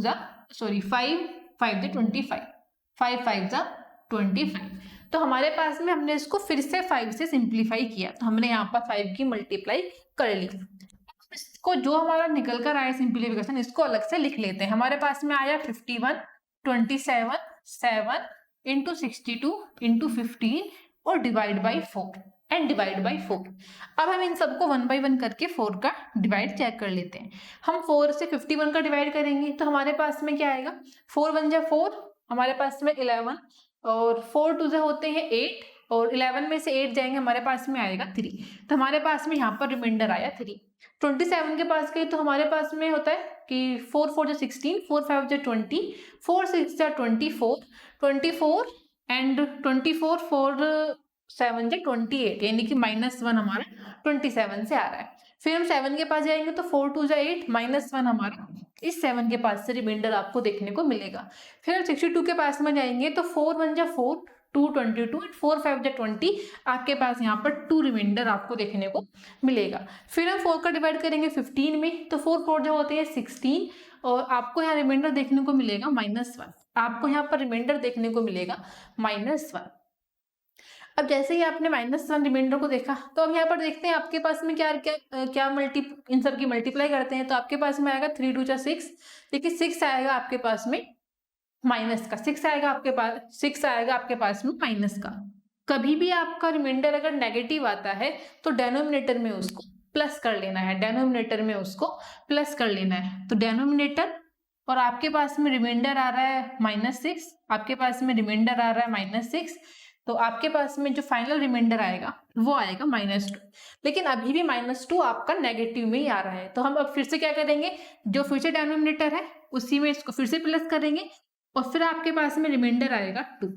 5 5 25, 5 5 25। तो हमारे पास में हमने इसको फिर से 5 से सिंप्लीफाई किया, तो हमने यहाँ पर 5 की मल्टीप्लाई कर ली। इसको जो हमारा निकल कर आया सिंप्लीफिकेशन, इसको अलग से लिख लेते हैं। हमारे पास में आया 51 27 7 इंटू 62 इंटू 15 और divide by 4 and divide by 4। अब हम इन सबको 1 बाई 1 करके 4 का डिवाइड चेक कर लेते हैं। हम 4 से 51 का डिवाइड करेंगे तो हमारे पास में क्या आएगा, 4 1 4, हमारे पास में 11, और 4 2 होते हैं 8, और 11 में से 8 जाएंगे हमारे पास में आएगा 3। तो हमारे पास में यहाँ पर रिमाइंडर आया 3। 27 के पास गए तो हमारे पास में होता है कि 4 4 16, 4 5 20, 4 6 24, 24 एंड 24 4 7 28, यानी कि -1 हमारा 27 से आ रहा है। फिर हम 7 के पास जाएंगे तो 4 2 8, -1 हमारा इस 7 के पास से रिमाइंडर आपको देखने को मिलेगा। फिर हम 62 के पास में जाएंगे तो 4 1 4, 2 22, 4 5 20, आपके पास यहाँ पर 2 रिमाइंडर आपको देखने को मिलेगा। फिर हम 4 का डिवाइड करेंगे 15 में, तो 4 4 जो होते हैं 16, और आपको यहाँ रिमाइंडर देखने को मिलेगा -1। आपको यहाँ पर रिमाइंडर देखने को मिलेगा -1। अब जैसे ही आपने -1 रिमाइंडर को देखा, तो अब यहाँ पर देखते हैं आपके पास में क्या क्या क्या इन सब की मल्टीप्लाई करते हैं। तो आपके पास में आएगा 3 2 6, लेकिन 6 आएगा आपके पास में माइनस का, 6 आएगा आपके पास में माइनस का। कभी भी आपका रिमाइंडर अगर नेगेटिव आता है तो डेनोमिनेटर में उसको प्लस कर लेना है, तो डेनोमिनेटर, और आपके पास में रिमाइंडर आ रहा है -6, आपके पास में रिमाइंडर आ रहा है -6, तो आपके पास में जो फाइनल रिमाइंडर आएगा वो आएगा -2। लेकिन अभी भी -2 आपका नेगेटिव में ही आ रहा है। तो हम अब फिर से क्या करेंगे, जो फिर से डेनोमिनेटर है उसी में इसको फिर से प्लस करेंगे, और फिर आपके पास में रिमाइंडर आएगा 2।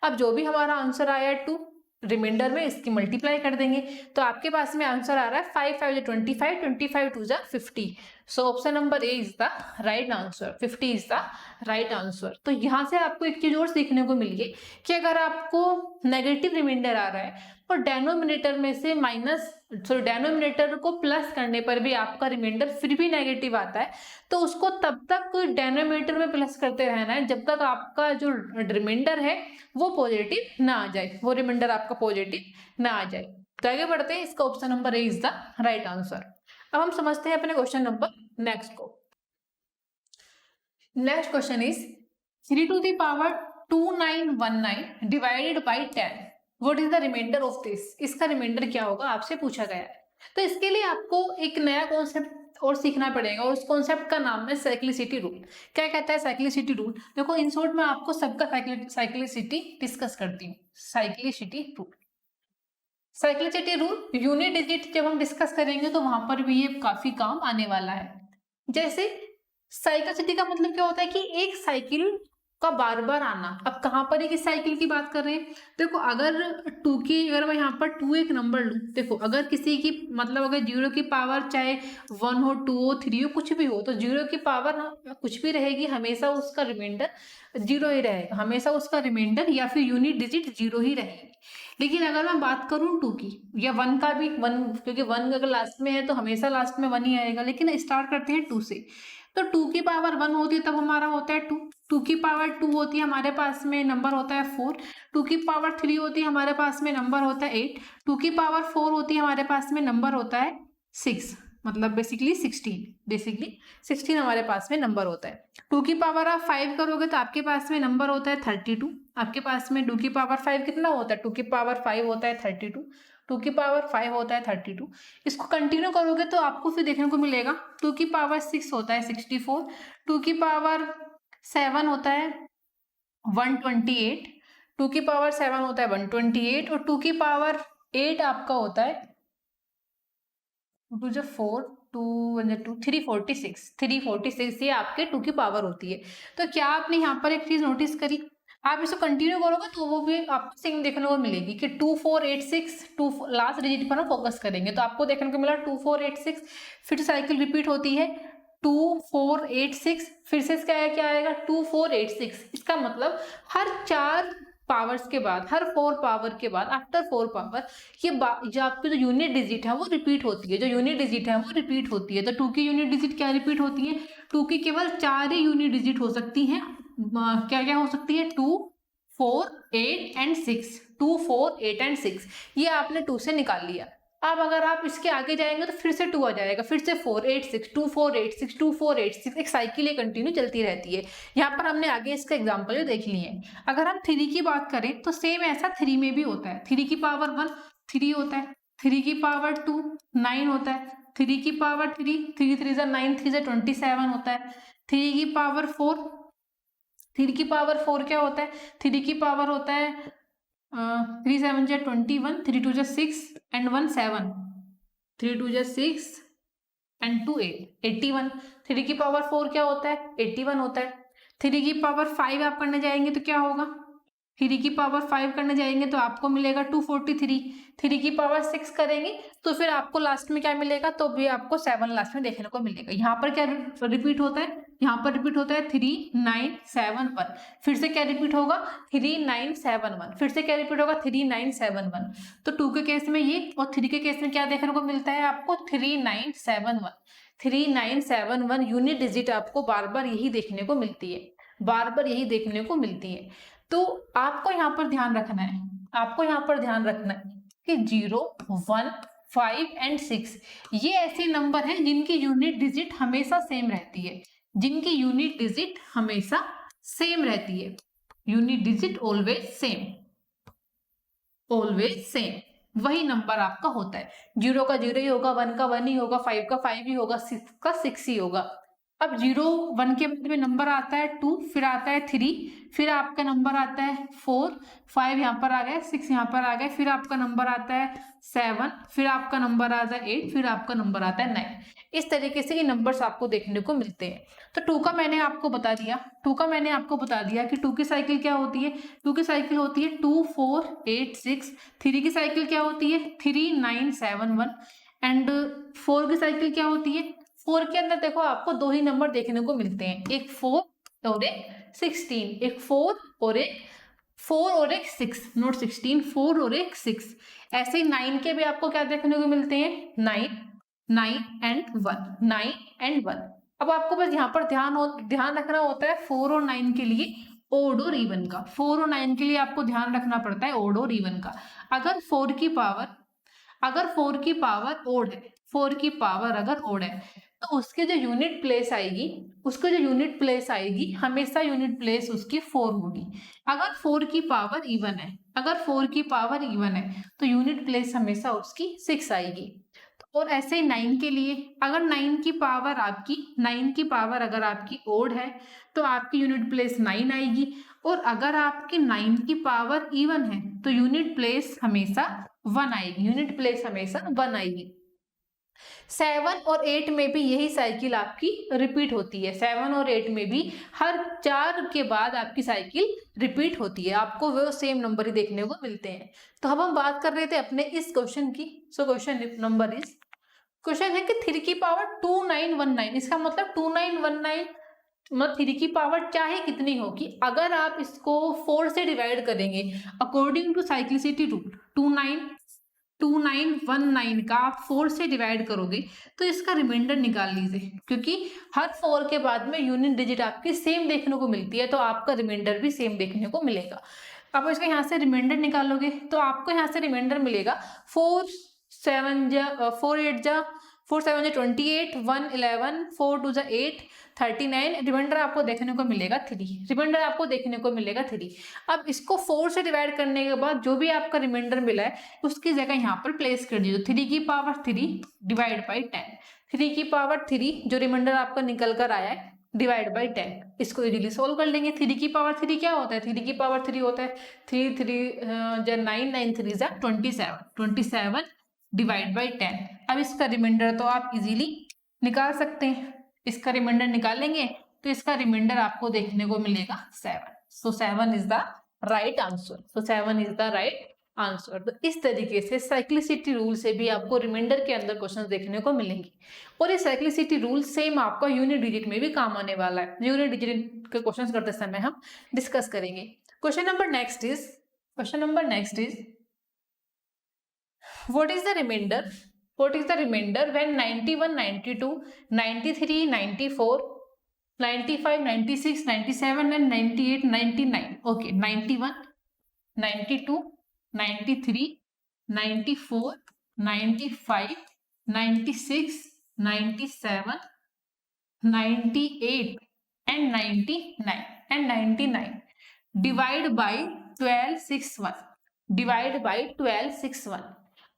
अब जो भी हमारा आंसर आया 2, रिमाइंडर में इसकी मल्टीप्लाई कर देंगे, तो आपके पास में आंसर आ रहा है 5 5 25, 25 2 50। So option number A is the right answer, 50 is the right answer. तो यहाँ से आपको एक चीज और सीखने को मिल गई कि अगर आपको नेगेटिव रिमाइंडर आ रहा है और डेनोमिनेटर में से डेनोमिनेटर को प्लस करने पर भी आपका रिमाइंडर फिर भी नेगेटिव आता है, तो उसको तब तक डेनोमिनेटर में प्लस करते रहना है जब तक आपका जो रिमाइंडर है वो पॉजिटिव ना आ जाए, ना आ जाए। तो आगे बढ़ते हैं, इसका option number A is the right answer. अब हम समझते हैं अपने क्वेश्चन नंबर नेक्स्ट को। Next question is 3 to the power 2919 divided by 10, what is the reminder of this. इसका रिमाइंडर क्या होगा आपसे पूछा गया है। तो इसके लिए आपको एक नया कॉन्सेप्ट और सीखना पड़ेगा, और उस कॉन्सेप्ट का नाम है साइक्लिसिटी रूल। क्या कहता है साइक्लिसिटी रूल? देखो इन शॉर्ट में आपको सबका साइक्लिसिटी डिस्कस करती हूँ। साइक्लिसिटी रूल यूनिट डिजिट जब हम डिस्कस करेंगे तो वहां पर भी ये काफी काम आने वाला है। जैसे साइक्लिसिटी का मतलब क्या होता है कि एक साइकिल का बार बार आना। अब कहाँ पर एक साइकिल की बात कर रहे हैं, देखो अगर टू की, अगर मैं यहाँ पर टू एक नंबर लूँ, देखो अगर किसी की मतलब अगर जीरो की पावर चाहे 1 हो 2 हो 3 हो कुछ भी हो, तो जीरो की पावर कुछ भी रहेगी, हमेशा उसका रिमाइंडर जीरो ही रहेगा, हमेशा उसका रिमाइंडर या फिर यूनिट डिजिट जीरो ही रहेगी। लेकिन अगर मैं बात करूँ टू की या वन का भी, वन क्योंकि वन अगर लास्ट में है तो हमेशा लास्ट में वन ही आएगा, लेकिन स्टार्ट करते हैं टू से, तो टू की पावर वन होती है तब हमारा होता है टू, टू की पावर टू होती है हमारे पास में नंबर होता है 4, टू की पावर थ्री होती है हमारे पास में नंबर होता है 8, टू की पावर 4 होती है हमारे पास में नंबर होता है 6, मतलब बेसिकली 16 हमारे पास में नंबर होता है। टू की पावर आप 5 करोगे तो आपके पास में नंबर होता है 32, आपके पास में टू की पावर 5 कितना होता है, टू की पावर 5 होता है 32, टू की पावर 5 होता है 32। इसको कंटिन्यू करोगे तो आपको फिर देखने को मिलेगा टू की पावर 6 होता है 64, टू की पावर 7 होता है 128, टू की पावर 7 होता है 128, और टू की पावर 8 आपका होता है 2 4 2 2 346 ये आपके टू की पावर होती है। तो क्या आपने यहाँ पर एक चीज नोटिस करी, आप इसको कंटिन्यू करोगे तो वो भी आपको सेम देखने को मिलेगी कि 2486, टू लास्ट डिजिट पर हम फोकस करेंगे तो आपको देखने को मिला 2486, फिर साइकिल रिपीट होती है 2486, फिर से इसका क्या आएगा 2486। इसका मतलब हर 4 पावर्स के बाद, हर 4 पावर के बाद, आफ्टर 4 पावर ये जो आपकी जो यूनिट डिजिट है वो रिपीट होती है, जो यूनिट डिजिट है वो रिपीट होती है। तो टू की यूनिट डिजिट क्या रिपीट होती है, टू की केवल 4 ही यूनिट डिजिट हो सकती हैं। क्या क्या हो सकती है, 2 4 8 एंड 6, 2 4 8 एंड 6, ये आपने 2 से निकाल लिया। अब अगर आप इसके आगे जाएंगे तो फिर से 2 आ जाएगा, फिर से 4 8 6 2 4 8 6 2 4 8 6, एक साइकिल ये कंटिन्यू चलती रहती है। यहाँ पर हमने आगे इसका एग्जांपल देख लिए हैं। अगर हम 3 की बात करें तो सेम ऐसा 3 में भी होता है, 3 की पावर 1 3 होता है, 3 की पावर 2 9 होता है, 3 की पावर 3 3 3 9 3 27 होता है, 3 की पावर 4, 3 की पावर 4 क्या होता है, 3 की पावर होता है 3 7 जा 21, 3 2 जा 6 एंड 1 7, 3 2 जा 6 एंड 2 8 81। 3 की पावर 4 क्या होता है, 81 होता है। 3 की पावर 5 आप करने जाएंगे तो क्या होगा, 3 की पावर 5 करने जाएंगे तो आपको मिलेगा 243। 3 की पावर 6 करेंगे तो फिर आपको लास्ट में क्या मिलेगा, तो भी आपको 7 लास्ट में देखने को मिलेगा। यहाँ पर क्या रिपीट होता है, यहाँ पर रिपीट होता है 3 9 7 1, फिर से क्या रिपीट होगा 3 9 7 1, फिर से क्या रिपीट होगा 3 9 7 1। तो 2 के केस में ये और 3 के केस में क्या देखने को मिलता है आपको 3 9 7 1, 3 9 7 1 यूनिट डिजिट आपको बार बार यही देखने को मिलती है, बार बार यही देखने को मिलती है। तो आपको यहाँ पर ध्यान रखना है, आपको यहाँ पर ध्यान रखना है कि 0 1 5 एंड 6 ये ऐसे नंबर हैं जिनकी यूनिट डिजिट हमेशा सेम रहती है, जिनकी यूनिट डिजिट हमेशा सेम रहती है, unit digit always same, always same वही नंबर आपका होता है। 0 का 0 ही होगा, 1 का 1 ही होगा, 5 का 5 ही होगा, 6 का 6 ही होगा। अब 0 1 के बाद में नंबर आता है 2, फिर आता है 3, फिर आपका नंबर आता है 4, 5 यहाँ पर आ गया, 6 यहाँ पर आ गया, फिर आपका नंबर आता है 7, फिर आपका नंबर आता है 8, फिर आपका नंबर आता है 9। इस तरीके से ये नंबर्स आपको देखने को मिलते हैं। तो 2 का मैंने आपको बता दिया, 2 का मैंने आपको बता दिया कि 2 की साइकिल क्या होती है, 2 की साइकिल होती है 2 4 8 6, 3 की साइकिल क्या होती है 3 9 7 1 एंड 4 की साइकिल क्या होती है, 4 के अंदर देखो आपको 2 ही नंबर देखने को मिलते हैं, एक 4 और एक 16, एक 4 और एक 6, नोट 16, 4 और एक 6। ऐसे ही 9 के भी आपको क्या देखने को मिलते हैं 9 9 एंड 1, 9 एंड 1। अब आपको बस यहाँ पर ध्यान रखना होता है 4 और 9 के लिए ओड और इवन का, 4 और 9 के लिए आपको ध्यान रखना पड़ता है ओड और इवन का। अगर 4 की पावर ओड है, 4 की पावर अगर ओड है तो उसके जो यूनिट प्लेस आएगी हमेशा यूनिट प्लेस उसकी 4 होगी। अगर 4 की पावर इवन है तो यूनिट प्लेस हमेशा उसकी 6 आएगी। और ऐसे ही 9 के लिए, अगर 9 की पावर अगर आपकी ओड है तो आपकी यूनिट प्लेस 9 आएगी, और अगर आपकी 9 की पावर इवन है तो यूनिट प्लेस हमेशा 1 आएगी, 7 और 8 में भी यही साइकिल आपकी रिपीट होती है। 7 और 8 में भी हर 4 के बाद आपकी साइकिल रिपीट होती है, आपको वो सेम नंबर ही देखने को मिलते हैं। तो अब हम बात कर रहे थे अपने इस क्वेश्चन की। So question number is, question है कि 3 की पावर 2919, इसका मतलब 2919 मतलब 3 की पावर चाहे कितनी होगी, अगर आप इसको 4 से डिवाइड करेंगे अकॉर्डिंग टू साइक्लिसिटी रूल, 2919 का आप 4 से डिवाइड करोगे तो इसका रिमाइंडर निकाल लीजिए, क्योंकि हर 4 के बाद में यूनिट डिजिट आपकी सेम देखने को मिलती है, तो आपका रिमाइंडर भी सेम देखने को मिलेगा। अब इसका यहाँ से रिमाइंडर निकालोगे तो आपको यहाँ से रिमाइंडर मिलेगा 4 7 4 8 जा 4 7 जा 28, 1 11, 4 2 जा 8, 39, रिमाइंडर आपको देखने को मिलेगा 3, रिमाइंडर आपको देखने को मिलेगा 3। अब इसको 4 से डिवाइड करने के बाद जो भी आपका रिमाइंडर मिला है उसकी जगह यहाँ पर प्लेस कर दीजिए। 3 की पावर 3 डिवाइड बाई 10, 3 की पावर 3 जो रिमाइंडर आपका निकल कर आया है डिवाइड बाई 10, इसको इजीली सोल्व कर लेंगे। 3 की पावर 3 क्या होता है, 3 की पावर 3 होता है 3 3 9 9 3 जा 27, 27 डिवाइड बाई 10। अब इसका रिमाइंडर तो आप इजीली निकाल सकते हैं, इसका रिमाइंडर निकालेंगे तो इसका रिमाइंडर आपको देखने को मिलेगा 7। सो 7 is the right answer. So 7 is the right answer. तो इस तरीके से साइक्लिसिटी रूल से भी आपको रिमाइंडर के अंदर क्वेश्चन देखने को मिलेंगे, और ये साइक्लिसिटी रूल सेम आपका यूनिट डिजिट में भी काम आने वाला है। यूनिट डिजिट के क्वेश्चन करते समय हम डिस्कस करेंगे। Question number next is what is the remainder when 91 92 93 94 95 96 97 and 98 99? Okay, 91 92 93 94 95 96 97 98 and 99 divide by 1261।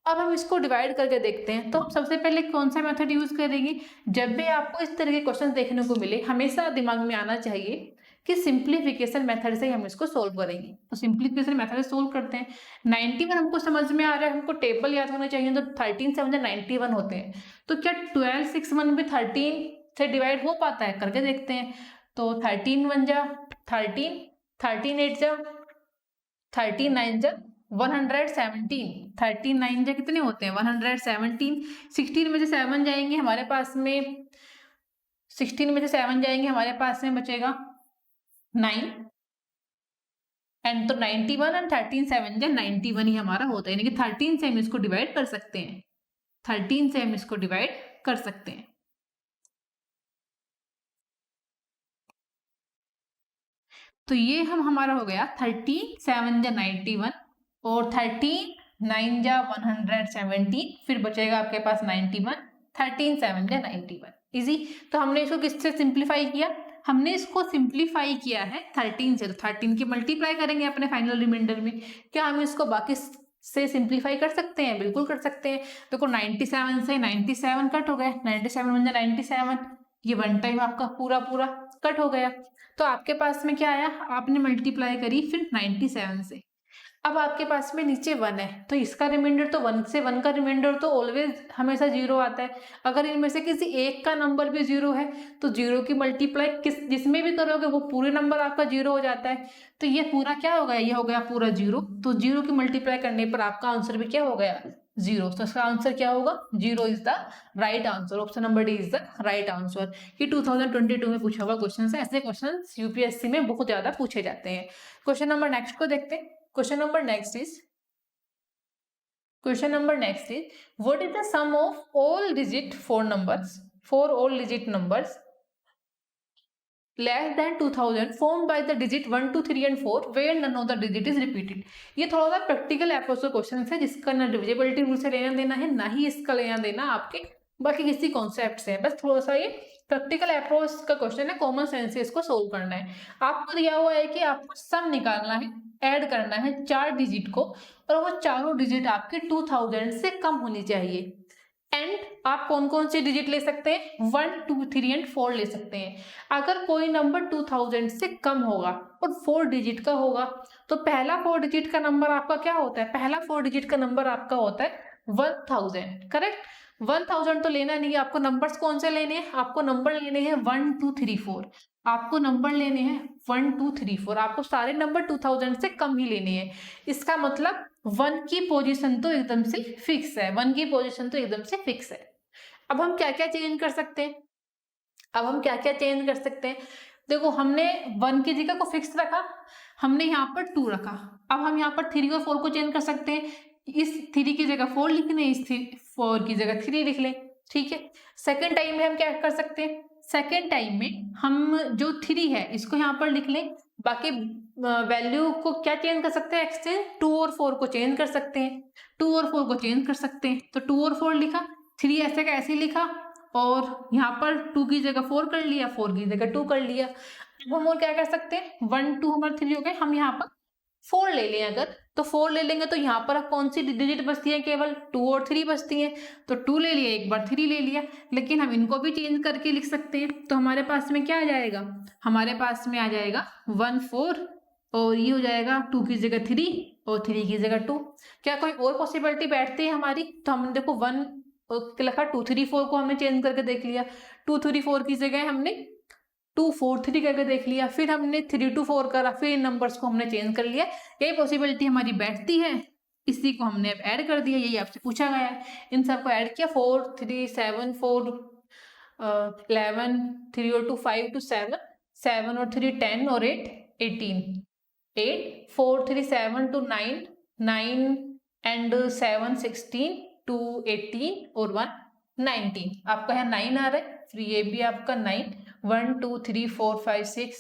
अब हम इसको डिवाइड करके देखते हैं। तो सबसे पहले कौन सा मेथड यूज करेंगे, जब भी आपको इस तरह के क्वेश्चन देखने को मिले हमेशा दिमाग में आना चाहिए कि सिंप्लीफिकेशन मेथड से हम इसको सोल्व करेंगे। तो सिंप्लीफिकेशन मेथड से सोल्व करते हैं। 91 हमको समझ में आ रहा है, हमको टेबल याद होना चाहिए, तो 13 7 91 होते हैं। तो क्या 1261 भी 13 से डिवाइड हो पाता है, करके देखते हैं। तो 13 1 जा 13, 13 8 जा 13 9 जा 117, 39 जा कितने होते हैं 117, 16 में से 7 जाएंगे हमारे पास में, 16 में से 7 जाएंगे हमारे पास में बचेगा 9 एंड तो 91 एंड 13 7 जा 91 ही हमारा होता है, यानी कि 13 से हम इसको डिवाइड कर सकते हैं, 13 से हम इसको डिवाइड कर सकते हैं। तो ये हमारा हो गया 13 7 जा 91 और 13 9 जा 117, फिर बचेगा आपके पास 91, 13 7 जा 91। इजी। तो हमने इसको किससे सिंप्लीफाई किया, हमने इसको सिंप्लीफाई किया है 13 से। तो 13 की मल्टीप्लाई करेंगे अपने फाइनल रिमाइंडर में। क्या हम इसको बाकी से सिंप्लीफाई कर सकते हैं, बिल्कुल कर सकते हैं। देखो 97 से 97 कट हो गया, 97 बन जाए 97, ये वन टाइम आपका पूरा पूरा कट हो गया। तो आपके पास में क्या आया, आपने मल्टीप्लाई करी फिर 97 से, अब आपके पास में नीचे 1 है, तो इसका रिमाइंडर तो 1 से 1 का रिमाइंडर तो ऑलवेज हमेशा 0 आता है। अगर इनमें से किसी एक का नंबर भी 0 है तो 0 की मल्टीप्लाई जिसमें भी करोगे वो पूरे नंबर आपका 0 हो जाता है। तो ये पूरा क्या हो गया, ये हो गया पूरा 0। तो 0 की मल्टीप्लाई करने पर आपका आंसर भी क्या हो गया 0। तो इसका आंसर क्या होगा, 0 is the right answer. Option number D is the right answer. ये 2022 में पूछा हुआ क्वेश्चन है, ऐसे क्वेश्चन यूपीएससी में बहुत ज्यादा पूछे जाते हैं। क्वेश्चन नंबर नेक्स्ट को देखते हैं। Question number next is what is the sum of all digit 4 all digit numbers less than 2000 formed by the digit 1 2 3 and 4 where none of the digit is repeated। ये थोड़ा सा practical approach का question है, जिसका ना divisibility rule से लेना देना है, ना ही इसका लेना देना आपके बाकी किसी कॉन्सेप्ट से है। बस थोड़ा सा ये प्रैक्टिकल अप्रोच का क्वेश्चन है, कॉमन सेंस से इसको सोल्व करना है। आपको दिया हुआ है कि आपको सम निकालना है, ऐड करना है 4 डिजिट को, और वो चारों डिजिट आपके 2000 से कम होनी चाहिए। एंड आप कौन कौन से डिजिट ले सकते हैं, 1 2 3 एंड 4 ले सकते हैं। अगर कोई नंबर 2000 से कम होगा और 4 डिजिट का होगा तो पहला 4 डिजिट का नंबर आपका क्या होता है, पहला 4 डिजिट का नंबर आपका होता है 1000, करेक्ट। 1000 तो लेना नहीं है आपको। नंबर्स कौन से लेने हैं? आपको नंबर लेने हैं 1 2 3 4। आपको नंबर लेने हैं 1 2 3 4। आपको सारे नंबर 2000 से कम ही लेने हैं। इसका मतलब 1 की पोजीशन तो एकदम से फिक्स है। 1 की पोजीशन तो एकदम से फिक्स है। अब हम क्या क्या चेंज कर सकते हैं? अब हम क्या क्या चेंज कर सकते हैं? देखो, हमने 1 की जगह को फिक्स रखा, हमने यहाँ पर 2 रखा। अब हम यहाँ पर 3 और 4 को चेंज कर सकते हैं। इस 3 की जगह 4 लिखने, इस 4 की जगह 3 लिख लें। ठीक है। सेकेंड टाइम में हम क्या कर सकते हैं? सेकेंड टाइम में हम जो 3 है इसको यहाँ पर लिख लें। बाकी वैल्यू को क्या चेंज कर सकते हैं? एक्सचेंज 2 और 4 को चेंज कर सकते हैं। 2 और 4 को चेंज कर सकते हैं। तो 2 और 4 लिखा, 3 ऐसे का ऐसे लिखा, और यहाँ पर 2 की जगह 4 कर लिया, 4 की जगह 2 कर लिया। अब हम और क्या कर सकते हैं? 1 2 हमारे 3 हो गए। हम यहाँ पर 4 ले लें अगर, तो 4 ले लेंगे तो यहाँ पर अब कौन सी डिजिट बचती है? केवल 2 और 3 बचती हैं। तो 2 ले लिया, एक बार 3 ले लिया। लेकिन हम इनको भी चेंज करके लिख सकते हैं। तो हमारे पास में क्या आ जाएगा? हमारे पास में आ जाएगा 1 4, और ये हो जाएगा 2 की जगह 3 और 3 की जगह 2। क्या कोई और पॉसिबिलिटी बैठती है हमारी? तो हमने देखो 1 लिखा, 2 3 4 को हमने चेंज करके देख लिया। 2 3 4 की जगह हमने 2 4 3 करके देख लिया। फिर हमने 3 2 4 करा, फिर इन नंबर्स को हमने चेंज कर लिया। यही पॉसिबिलिटी हमारी बैठती है, इसी को हमने अब ऐड कर दिया। यही आपसे पूछा गया है। इन सबको ऐड किया, 4 3 7 4 11, 3 और 2 5 2 7, 7 और 3 10 और 8 18, 8 4 3 7 2 9, 9 एंड 7 16, 2 18 और 1 19। आपका है 9 आ रहा है, फिर ये भी आपका 9, 1 2 3 4 5 6,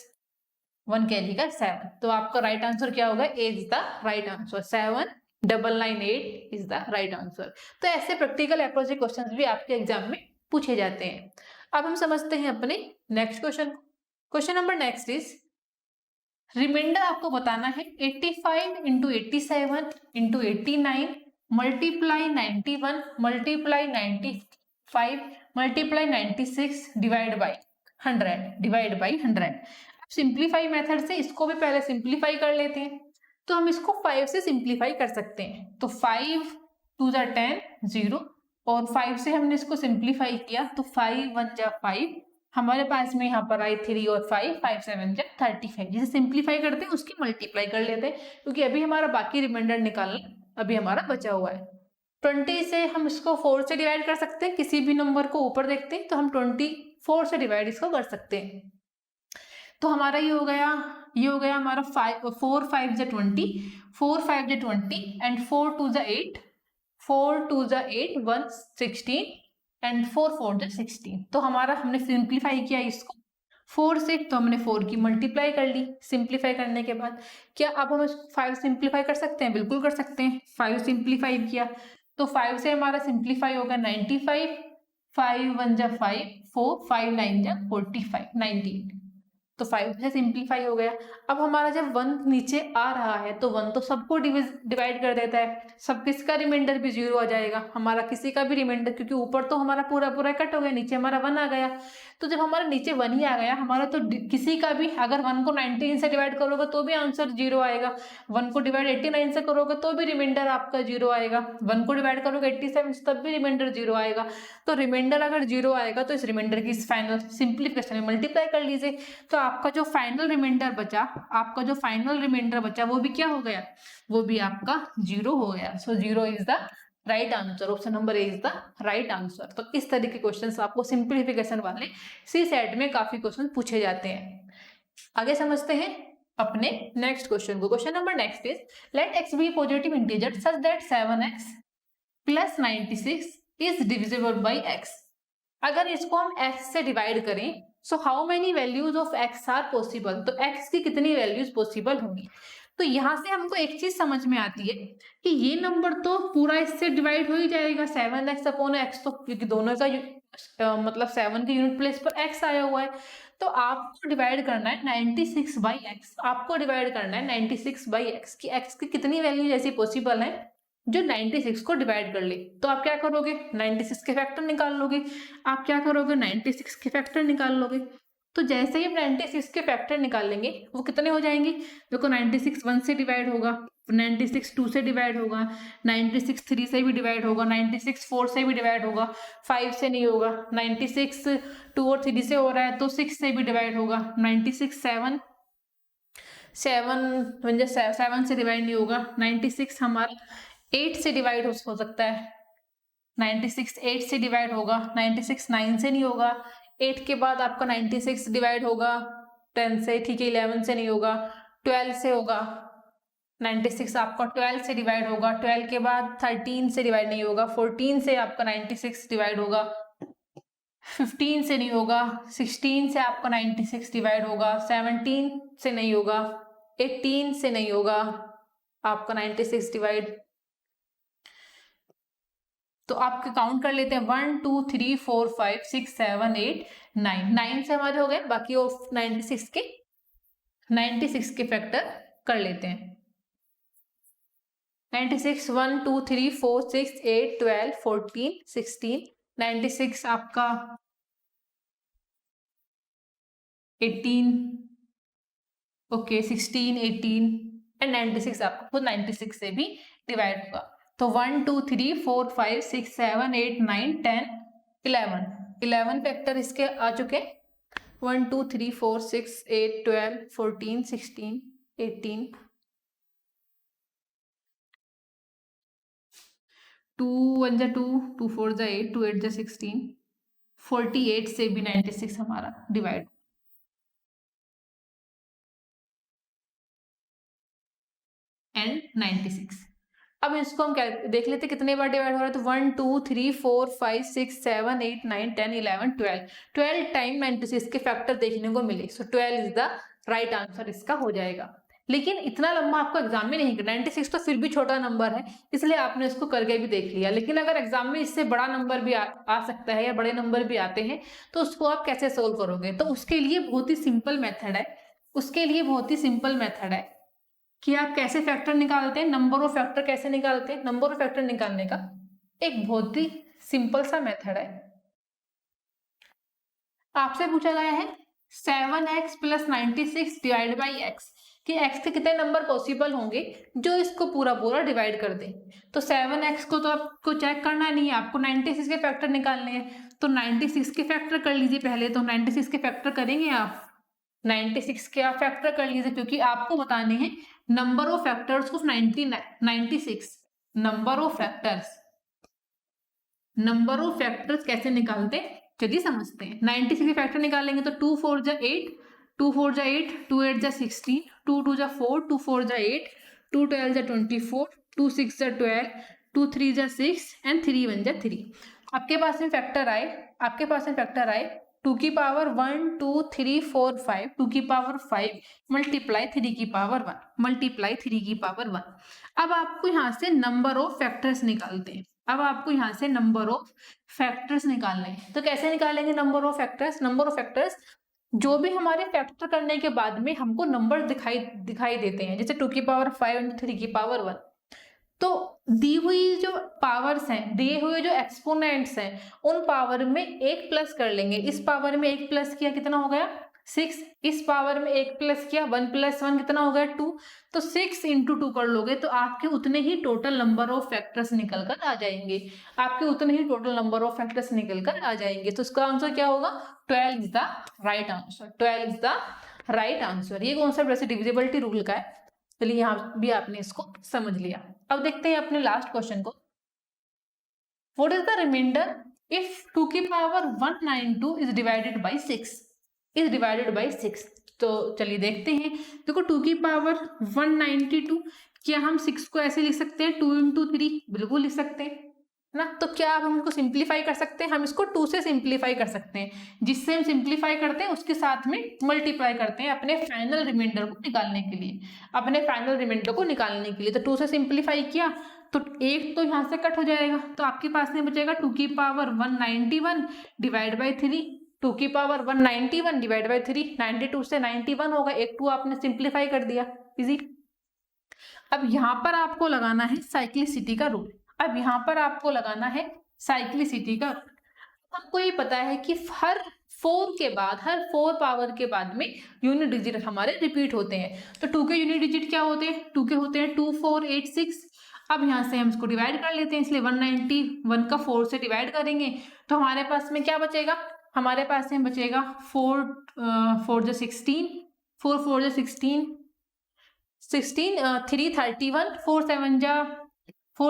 1 कह लीजिएगा 7। तो आपका राइट आंसर क्या होगा? A is the right answer. 7998 is the right answer. तो ऐसे प्रैक्टिकल अप्रोच के क्वेश्चन भी आपके एग्जाम में पूछे जाते हैं। अब हम समझते हैं अपने next question. Question number next is, remainder आपको बताना है 85 into 87 into 89 multiply 91 multiply 95 multiply 96 divide by 100। Simplify method से इसको भी पहले सिंप्लीफाई कर लेते हैं। तो हम इसको 5 से सिंप्लीफाई कर सकते हैं। तो 5 2 जा 10 0, और 5 से हमने इसको सिंप्लीफाई किया तो 5 1 जा 5, हमारे पास में यहाँ पर आई 3 और 5, 5 7 जा 35। जिसे सिंप्लीफाई करते हैं उसकी मल्टीप्लाई कर लेते हैं, क्योंकि अभी हमारा बाकी रिमाइंडर निकालना अभी हमारा बचा हुआ है। 20 से हम इसको 4 से डिवाइड कर सकते हैं। किसी भी नंबर को ऊपर देखते हैं तो हम 24 से डिवाइड इसको कर सकते हैं। तो हमारा ये हो गया हमारा 4 5 जा 20, 4 5 जा 20 एंड 4 2 जा 8, 4 2 जा 8 1 16 एंड 4 4 जा 16। तो हमारा हमने सिंप्लीफाई किया इसको 4 से, तो हमने 4 की मल्टीप्लाई कर ली। सिंप्लीफाई करने के बाद क्या अब हम 5 सिंप्लीफाई कर सकते हैं? बिल्कुल कर सकते हैं। 5 सिंप्लीफाई किया तो 5 से हमारा सिंप्लीफाई होगा 95, 5 1 जा 5 4, 5 9 जा 45 19। तो 5 से सिंप्लीफाई हो गया। अब हमारा जब 1 नीचे आ रहा है तो 1 तो सबको डिवाइड कर देता है, सब किसका रिमाइंडर भी 0 आ जाएगा, हमारा किसी का भी रिमाइंडर, क्योंकि ऊपर तो हमारा पूरा पूरा कट हो गया, नीचे हमारा 1 आ गया। तो जब हमारा नीचे 1 ही आ गया हमारा, तो किसी का भी अगर 1 को 19 से डिवाइड करोगे तो भी आंसर 0 आएगा, 1 को डिवाइड 89 से करोगे तो भी रिमाइंडर आपका 0 आएगा, 1 को डिवाइड करोगे 87 से तब भी रिमाइंडर 0 आएगा। तो रिमाइंडर अगर 0 आएगा तो इस रिमाइंडर की फाइनल सिंप्लीफिकेशन में मल्टीप्लाई कर लीजिए। तो आपका जो फाइनल रिमाइंडर बचा वो भी क्या हो गया? वो भी आपका 0 हो गया। सो 0 is the right answer. Option number A is the right answer. तो इस तरह के क्वेश्चंस आपको सिंप्लीफिकेशन वाले सी सेट में काफी क्वेश्चन पूछे जाते हैं। आगे समझते हैं अपने नेक्स्ट क्वेश्चन को। Question number next is, let x be positive integer such that 7x प्लस 96 इज डिविजिबल बाई x। अगर इसको हम x से डिवाइड करें, so how many values of x are possible, तो x की कितनी वैल्यूज पॉसिबल होंगी। तो यहाँ से हमको एक चीज समझ में आती है कि ये नंबर तो पूरा इससे डिवाइड हो ही जाएगा 7x अपॉन x, तो क्योंकि दोनों का मतलब 7 के यूनिट प्लेस पर x आया हुआ है। तो आपको डिवाइड करना है 96 बाई एक्स, आपको डिवाइड करना है 96 बाई एक्स की x की कितनी वैल्यूज ऐसी पॉसिबल है जो 96 को डिवाइड कर ले। तो आप क्या करोगे? 96 के फैक्टर निकाल लोगे। आप क्या करोगे? 96 के फैक्टर निकाल लोगे। तो जैसे ही हम 96 के फैक्टर निकालेंगे वो कितने हो जाएंगे, देखो 96 1 से डिवाइड होगा, 96 2 से डिवाइड होगा, 96 3 से भी डिवाइड होगा, 96 4 से भी डिवाइड होगा, 5 से नहीं होगा, 96 2 और 3 से हो रहा है तो 6 से भी डिवाइड होगा, 96 7 7 से डिवाइड नहीं होगा, 96 हमारा 8 से डिवाइड हो सकता है, 96 8 से डिवाइड होगा, 96 9 से नहीं होगा, 8 के बाद आपका 96 डिवाइड होगा 10 से, ठीक है, 11 से नहीं होगा, 12 से होगा, 96 आपका 12 से डिवाइड होगा, 12 के बाद 13 से डिवाइड नहीं होगा, 14 से आपका 96 डिवाइड होगा, 15 से नहीं होगा, 16 से आपका 96 डिवाइड होगा, 17 से नहीं होगा, 18 से नहीं होगा आपका 96 डिवाइड। तो आपके काउंट कर लेते हैं 1 2 3 4 5 6 7 8 9, 9 से हमारे हो गए, बाकी वो 96 के फैक्टर कर लेते हैं। 96 1 2 3 4 6 8 12 14 16, 96 आपका 18, ओके 16 18 एंड 96 आपका खुद 96 से भी डिवाइड होगा। तो 1 2 3 4 5 6 7 8 9 10 11 फैक्टर इसके आ चुके, 1 2 3 4 6 8 12 14 16 18, 2 1 जा 2 2 4 जा 8 2 8 जा 16, 48 से भी 96 हमारा डिवाइड एंड 96। अब इसको हम देख लेते कितने बार डिवाइड हो रहा है, तो 1 2 3 4 5 6 7 8 9 10 11 12 टाइम 96 के फैक्टर देखने को मिले, सो 12 इज द राइट आंसर इसका हो जाएगा। लेकिन इतना लंबा आपको एग्जाम में नहीं, 96 तो फिर भी छोटा नंबर है, इसलिए आपने इसको करके भी देख लिया। लेकिन अगर एग्जाम में इससे बड़ा नंबर भी आ सकता है या बड़े नंबर भी आते हैं, तो उसको आप कैसे सोल्व करोगे, तो उसके लिए बहुत ही सिंपल मेथड है कि आप कैसे फैक्टर निकालते हैं, नंबर ऑफ फैक्टर कैसे निकालते हैं। नंबर ऑफ फैक्टर निकालने का एक बहुत ही सिंपल सा मेथड है। आपसे पूछा गया है 7x + 96 डिवाइड बाई x कि x के कितने नंबर पॉसिबल होंगे जो इसको पूरा डिवाइड कर दें। तो 7x को तो आपको चेक करना नहीं है, आपको 96 के फैक्टर निकालने हैं। तो 96 के फैक्टर कर लीजिए पहले, तो 96 के फैक्टर करेंगे आप, 96 के आप फैक्टर कर लीजिए, क्योंकि आपको बताने हैं number of factors of 96। Number of factors कैसे निकालते चलिए समझते हैं। 96 के फैक्टर निकालेंगे तो 2 4 जा 8, 2 4 जा 8, 2 8 जा 16, 2 2 जा 4, 2 4 जा 8, 2 12 जा 24, 2 6 जा 12, 2 3 जा 6 एंड 3 1 जा 3। आपके पास में फैक्टर आए 2 की पावर 1 2 3 4 5, 2 की पावर 5 मल्टीप्लाई 3 की पावर 1। अब आपको यहाँ से नंबर ऑफ फैक्टर्स निकालते हैं। निकालने हैं, तो कैसे निकालेंगे नंबर ऑफ फैक्टर्स? जो भी हमारे फैक्टर करने के बाद में हमको नंबर दिखाई देते हैं, जैसे 2 की पावर 5 3 की पावर 1, तो दी हुई जो पावर्स हैं, दिए हुए जो एक्सपोनेंट्स हैं, उन पावर में एक प्लस कर लेंगे। इस पावर में एक प्लस किया कितना हो गया 6, इस पावर में एक प्लस किया 1 + 1 कितना हो गया 2, तो 6 × 2 कर लोगे तो आपके उतने ही टोटल नंबर ऑफ फैक्टर्स निकल कर आ जाएंगे। तो इसका आंसर क्या होगा, 12 इज द राइट आंसर। ये कॉन्सेप्ट वैसे डिविजिबिलिटी रूल का है, चलिए यहाँ भी आपने इसको समझ लिया। अब देखते हैं अपने लास्ट क्वेश्चन को। What is the remainder if 2 की पावर 192 इज डिवाइडेड बाई 6? तो चलिए देखते हैं। देखो 2 की पावर 192, क्या हम 6 को ऐसे लिख सकते हैं 2 × 3? बिल्कुल लिख सकते हैं ना। तो क्या हम इसको सिंप्लीफाई कर सकते हैं? हम इसको 2 से सिंप्लीफाई कर सकते हैं। जिससे हम सिंप्लीफाई करते हैं उसके साथ में मल्टीप्लाई करते हैं अपने फाइनल रिमाइंडर को निकालने के लिए। तो 2 से सिंप्लीफाई किया तो एक तो यहाँ से कट हो जाएगा, तो आपके पास में बचेगा 2 की पावर 191 डिवाइड बाई 3। 2 की पावर 191 डिवाइड बाई 3, 92 से 91 होगा, एक 2 आपने सिंप्लीफाई कर दिया, इजी। अब यहाँ पर आपको लगाना है साइक्लिसिटी का रूल। हमको ये पता है कि हर 4 के बाद, हर 4 पावर के बाद में यूनिट डिजिट हमारे रिपीट होते हैं। तो 2 के यूनिट डिजिट क्या होते हैं? 2 के होते हैं 2 4 8 6। अब यहाँ से हम इसको डिवाइड कर लेते हैं, इसलिए 191 का 4 से डिवाइड करेंगे तो हमारे पास में क्या बचेगा? हमारे पास में बचेगा 4 4 जो 16, 4 4 जो 16, 3 31, 4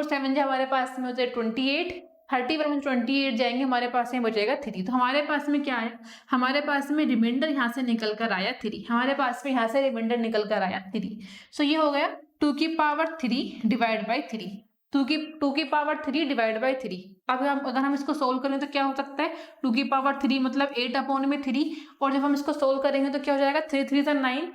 7 जा हमारे पास में होता है 28, 31 में 28 जाएंगे, हमारे पास में बचेगा 3। तो हमारे पास में क्या है? हमारे पास में रिमाइंडर यहाँ से निकल कर आया 3। हमारे पास में यहाँ से रिमाइंडर निकल कर आया 3। सो ये हो गया 2 की पावर 3 डिवाइड बाई 3। 2 की पावर 3 डिवाइड बाई 3। अब अगर हम इसको सोल्व करें तो क्या हो सकता है? 2 की पावर 3 मतलब 8 अपॉन में 3, और जब हम इसको सोल्व करेंगे तो क्या हो जाएगा? 3 3 9,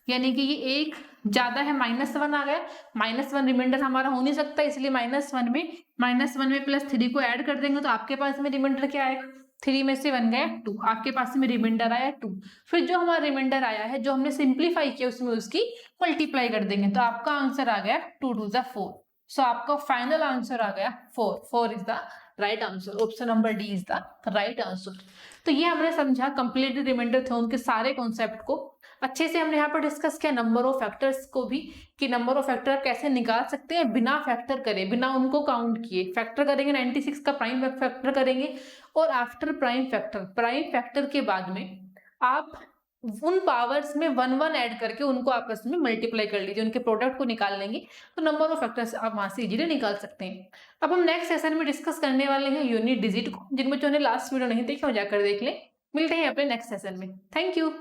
यानी कि ये एक ज्यादा है, -1 आ गया। -1 रिमाइंडर हमारा हो नहीं सकता, इसलिए -1 में +3 को ऐड कर देंगे तो आपके पास में रिमाइंडर क्या आएगा? 3 में से 1 गया 2, आपके पास में रिमाइंडर आया 2। फिर जो हमारा रिमाइंडर आया है, जो हमने सिंप्लीफाई किया, उसमें उसकी मल्टीप्लाई कर देंगे तो आपका आंसर आ गया 2 2 4। सो आपका फाइनल आंसर आ गया 4। 4 is the right answer. Option number D is the right answer. तो ये हमने समझा कंप्लीट रिमाइंडर थ्योरम के सारे कॉन्सेप्ट को अच्छे से। हमने यहाँ पर डिस्कस किया नंबर ऑफ फैक्टर्स को भी, कि नंबर ऑफ फैक्टर कैसे निकाल सकते हैं बिना फैक्टर करे, बिना उनको काउंट किए। फैक्टर करेंगे 96 का प्राइम फैक्टर करेंगे, और आफ्टर प्राइम फैक्टर के बाद में आप उन पावर्स में 1 1 ऐड करके उनको आपस में मल्टीप्लाई कर लीजिए, उनके प्रोडक्ट को निकाल लेंगे तो नंबर ऑफ फैक्टर्स आप वहां से इजीली निकाल सकते हैं। अब हम नेक्स्ट सेशन में डिस्कस करने वाले हैं यूनिट डिजिट को। जिन बच्चों ने लास्ट वीडियो नहीं देखी वो जाकर देख लें। मिलते हैं अपने नेक्स्ट सेशन में। Thank you.